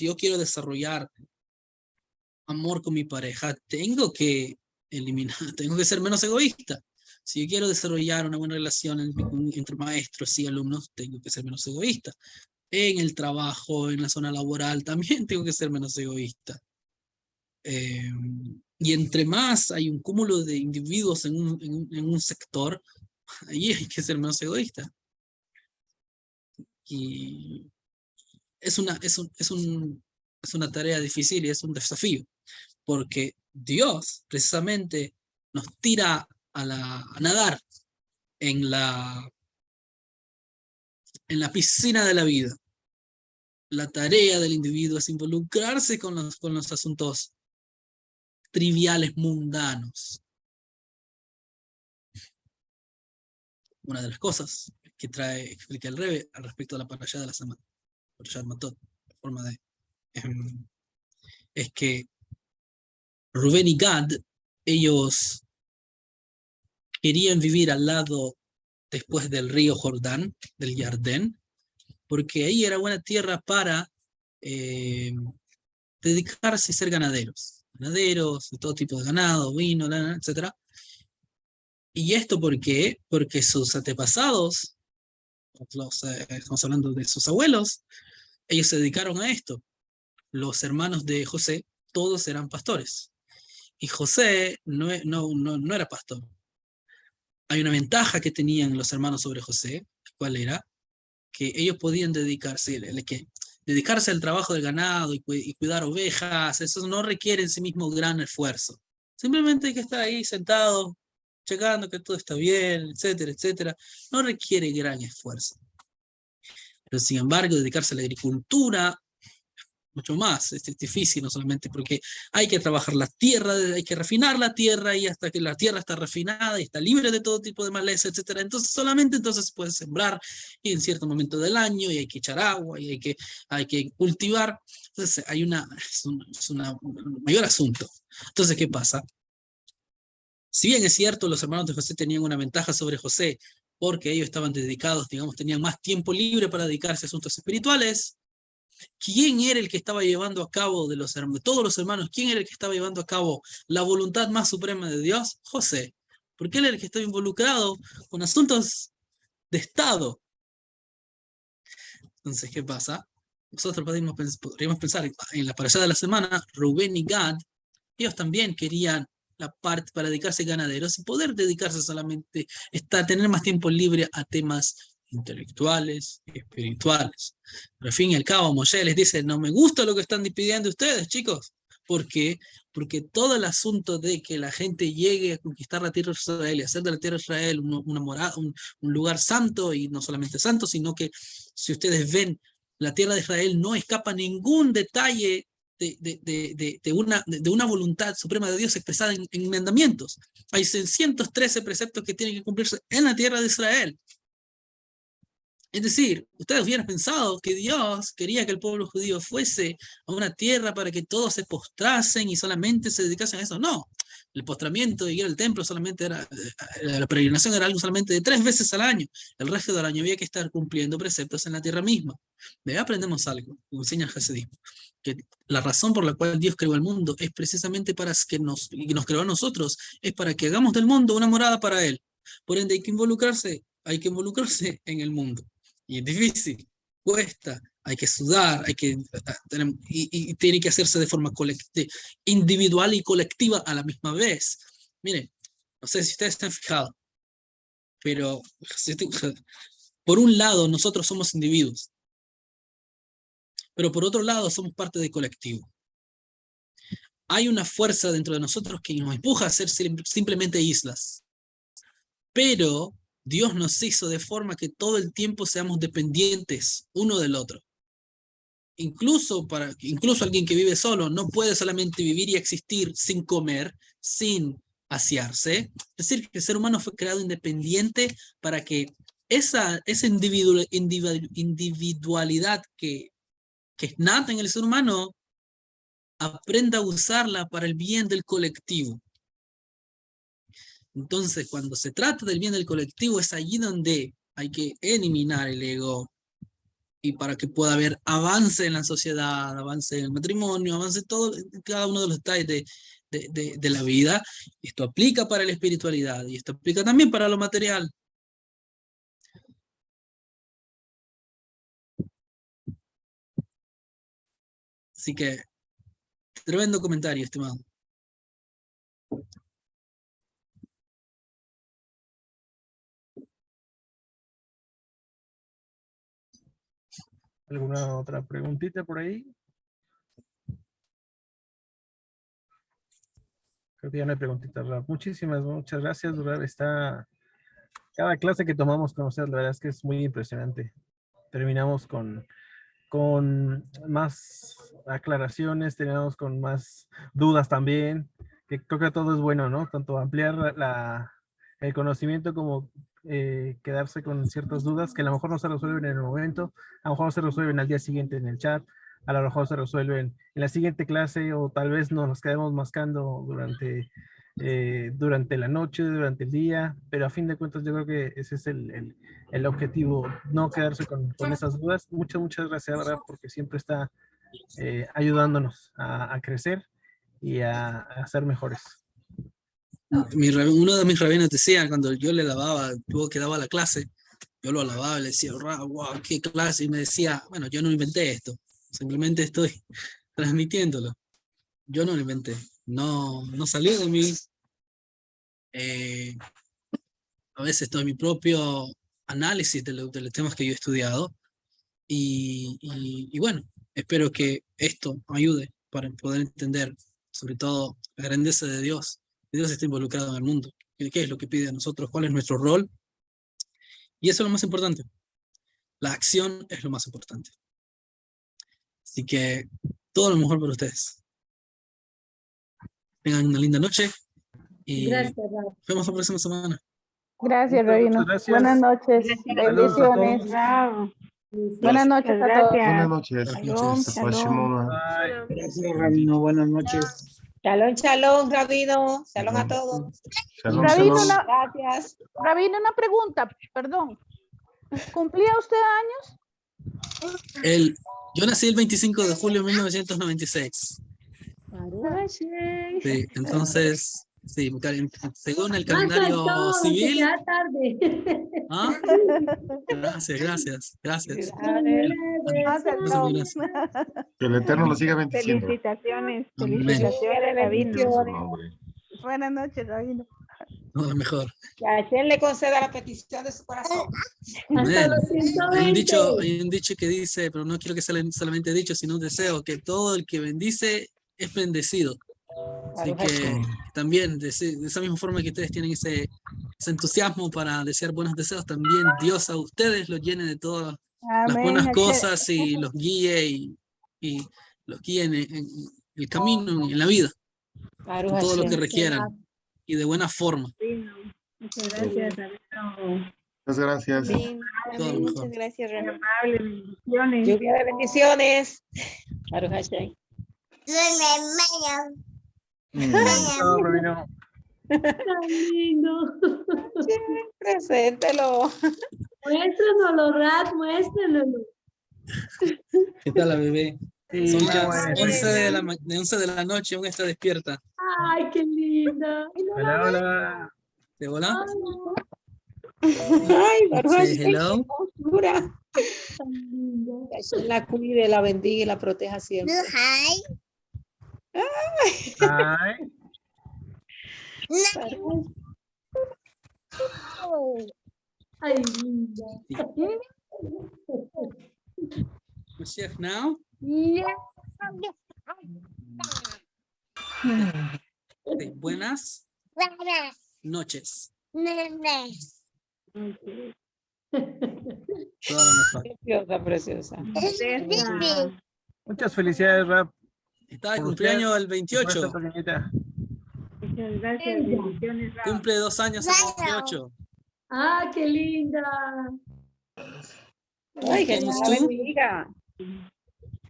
yo quiero desarrollar amor con mi pareja, tengo que eliminar, tengo que ser menos egoísta. Si yo quiero desarrollar una buena relación entre maestros y alumnos, tengo que ser menos egoísta. En el trabajo, en la zona laboral, también tengo que ser menos egoísta. Y entre más hay un cúmulo de individuos en un sector, ahí hay que ser menos egoísta. Y es una tarea difícil y es un desafío, porque Dios precisamente nos tira a nadar en la piscina de la vida. La tarea del individuo es involucrarse con los asuntos triviales, mundanos. Una de las cosas que explica el Rebbe al respecto de la parashá de la semana, parashá Matot, la forma de es que Rubén y Gad, ellos querían vivir al lado después del río Jordán, del Jardén, porque ahí era buena tierra para dedicarse a ser ganaderos, de todo tipo de ganado, vino, lana, etc. ¿Y esto por qué? Porque sus antepasados, estamos hablando de sus abuelos, ellos se dedicaron a esto. Los hermanos de José, todos eran pastores. Y José no era pastor. Hay una ventaja que tenían los hermanos sobre José, ¿cuál era? Que ellos podían dedicarse al trabajo del ganado y cuidar ovejas. Eso no requiere en sí mismo gran esfuerzo. Simplemente hay que estar ahí sentado, checando que todo está bien, etcétera, etcétera. No requiere gran esfuerzo. Pero sin embargo, dedicarse a la agricultura, mucho más, es difícil, no solamente porque hay que trabajar la tierra, hay que refinar la tierra, y hasta que la tierra está refinada y está libre de todo tipo de maleza, etc. Entonces solamente entonces se puede sembrar y en cierto momento del año, y hay que echar agua, y hay que cultivar. Entonces hay un mayor asunto. Entonces, ¿qué pasa? Si bien es cierto, los hermanos de José tenían una ventaja sobre José, porque ellos estaban dedicados, digamos, tenían más tiempo libre para dedicarse a asuntos espirituales, ¿quién era el que estaba llevando a cabo de todos los hermanos? ¿Quién era el que estaba llevando a cabo la voluntad más suprema de Dios? José. Porque él era el que estaba involucrado con asuntos de Estado. Entonces, ¿qué pasa? Nosotros podríamos pensar en la parashá de la semana, Rubén y Gad, ellos también querían la parte para dedicarse a ganaderos y poder dedicarse solamente, tener más tiempo libre a temas intelectuales, espirituales. Pero al fin y al cabo, Moshe les dice, no me gusta lo que están pidiendo ustedes, chicos. ¿Por qué? Porque todo el asunto de que la gente llegue a conquistar la tierra de Israel y hacer de la tierra de Israel una morada, un lugar santo, y no solamente santo, sino que si ustedes ven, la tierra de Israel no escapa ningún detalle de una voluntad suprema de Dios expresada en mandamientos. Hay 613 preceptos que tienen que cumplirse en la tierra de Israel. Es decir, ustedes hubieran pensado que Dios quería que el pueblo judío fuese a una tierra para que todos se postrasen y solamente se dedicasen a eso. No, el postramiento y ir al templo solamente la peregrinación era algo solamente de 3 veces al año. El resto del año había que estar cumpliendo preceptos en la tierra misma. De ahí aprendemos algo, como enseña el Hasidismo, que la razón por la cual Dios creó el mundo es precisamente para que nos creó a nosotros, es para que hagamos del mundo una morada para Él. Por ende hay que involucrarse en el mundo. Y es difícil, cuesta, hay que sudar, y tiene que hacerse de forma individual y colectiva a la misma vez. Miren, no sé si ustedes están fijados, pero por un lado nosotros somos individuos, pero por otro lado somos parte del colectivo. Hay una fuerza dentro de nosotros que nos empuja a ser simplemente islas, pero Dios nos hizo de forma que todo el tiempo seamos dependientes uno del otro. Incluso alguien que vive solo no puede solamente vivir y existir sin comer, sin asearse. Es decir, que el ser humano fue creado independiente para que esa individualidad que es nata en el ser humano aprenda a usarla para el bien del colectivo. Entonces, cuando se trata del bien del colectivo, es allí donde hay que eliminar el ego, y para que pueda haber avance en la sociedad, avance en el matrimonio, avance todo, cada uno de los detalles de la vida. Esto aplica para la espiritualidad y esto aplica también para lo material. Así que, tremendo comentario, estimado. ¿Alguna otra preguntita por ahí? Creo que ya no hay preguntitas, Rab. Muchas gracias, Rab. Cada clase que tomamos con usted, la verdad es que es muy impresionante. Terminamos con más aclaraciones, terminamos con más dudas también, que creo que todo es bueno, ¿no? Tanto ampliar el conocimiento como quedarse con ciertas dudas que a lo mejor no se resuelven en el momento, a lo mejor no se resuelven al día siguiente en el chat, a lo mejor se resuelven en la siguiente clase, o tal vez nos quedemos mascando durante la noche, durante el día, pero a fin de cuentas yo creo que ese es el objetivo, no quedarse con esas dudas. Muchas gracias, ¿verdad? Porque siempre está ayudándonos a crecer y a ser mejores. Uno de mis rabinos decía, cuando yo le lavaba, luego que daba la clase, yo lo lavaba y le decía, wow, qué clase, y me decía, bueno, yo no inventé esto, simplemente estoy transmitiéndolo. Yo no lo inventé, no salió de mí. A veces todo mi propio análisis de los temas que yo he estudiado, y bueno, espero que esto ayude para poder entender sobre todo la grandeza de Dios. Dios está involucrado en el mundo. ¿Qué es lo que pide de nosotros? ¿Cuál es nuestro rol? Y eso es lo más importante. la acción es lo más importante. Así que todo lo mejor para ustedes. Tengan una linda noche y Gracias, Rab. nos vemos la próxima semana. Gracias, Rabino. Muchas gracias. Buenas noches. Saludos a Bendiciones. todos. Buenas noches a todos. Buenas noches. Buenas noches. Shimona. Bye. Gracias, Rabino. Buenas noches. Shalom, shalom, Rabino. Shalom a todos. Shalom, Rabino, shalom. Gracias. Rabino, una pregunta, perdón. ¿Cumplía usted años? Yo nací el 25 de julio de 1996. Sí, entonces, sí, según el calendario civil. Ya tarde. ¿Ah? Gracias. Que el Eterno lo siga bendiciendo. Felicitaciones. Amén. Felicitaciones, Rabino. Nombre. Buenas noches, Rabino. No, lo mejor. Que a quien le conceda la petición de su corazón. Hasta Amén. los Hay 120. un dicho que dice, pero no quiero que sea solamente dicho, sino un deseo, que todo el que bendice es bendecido. Así que también, de esa misma forma que ustedes tienen ese entusiasmo para desear buenos deseos, también Dios a ustedes los llene de todas las Amén. buenas cosas y los guíe y los guíe en el camino, en la vida, en todo lo que requieran y de buena forma. Muchas gracias, Rabino. Muchas gracias. Todo lo mejor. Muchas gracias, Rabino. Amable, bendiciones. Lluvia de bendiciones. Baruch Hashem. Chao, Rabino. Tan lindo. Preséntelo. Muéstranoslo, Rab, muéstranoslo. ¿Qué tal la bebé? Sí, Son qué las bueno. 11 de la noche, aún está despierta. Ay, qué linda. Hola, hola. ¿De bola? Ay, Baruch Say Hashem. hello. Dura. Tan linda. Que Hashem la cuide, la bendiga y la proteja siempre. Bye. Ay, linda. Mashiach now. Okay, buenas noches. Todo lo mejor. Preciosa. Muchas felicidades, Rap. Está de Por cumpleaños usted, el por esta 28. pequeñita. Muchas gracias, bendiciones, Rab. Cumple 2 años el 28. Ah, qué linda. Ay, que Vamos Dios la tú. bendiga.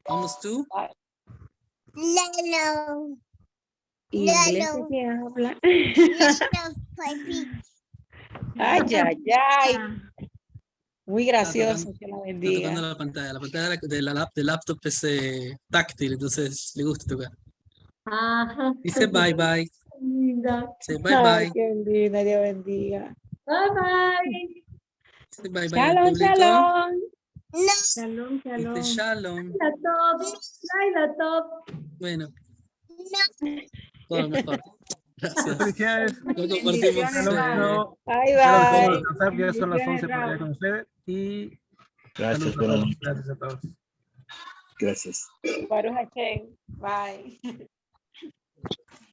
Vamos tú. Inglés que habla. Ay, ay. Muy gracioso, que la Está bendiga. tocando la pantalla. La pantalla del laptop es táctil, entonces le gusta tocar. Ajá. Dice bye bye. Linda. Dice bye Ay, bye. qué linda, Dios bendiga. Bye bye. Dice bye bye. al Shalom, público. shalom. Shalom, shalom. Dice shalom. La top. Laila top. Bueno, todo lo mejor. Gracias. Felicidades. Lo compartimos. Ya lo Bye, podemos bye. descansar, ya son las 11 por allá con ustedes. Y Gracias, saludos a buenas todos. noches. Gracias a todos. Gracias. Baruch Hashem. Bye.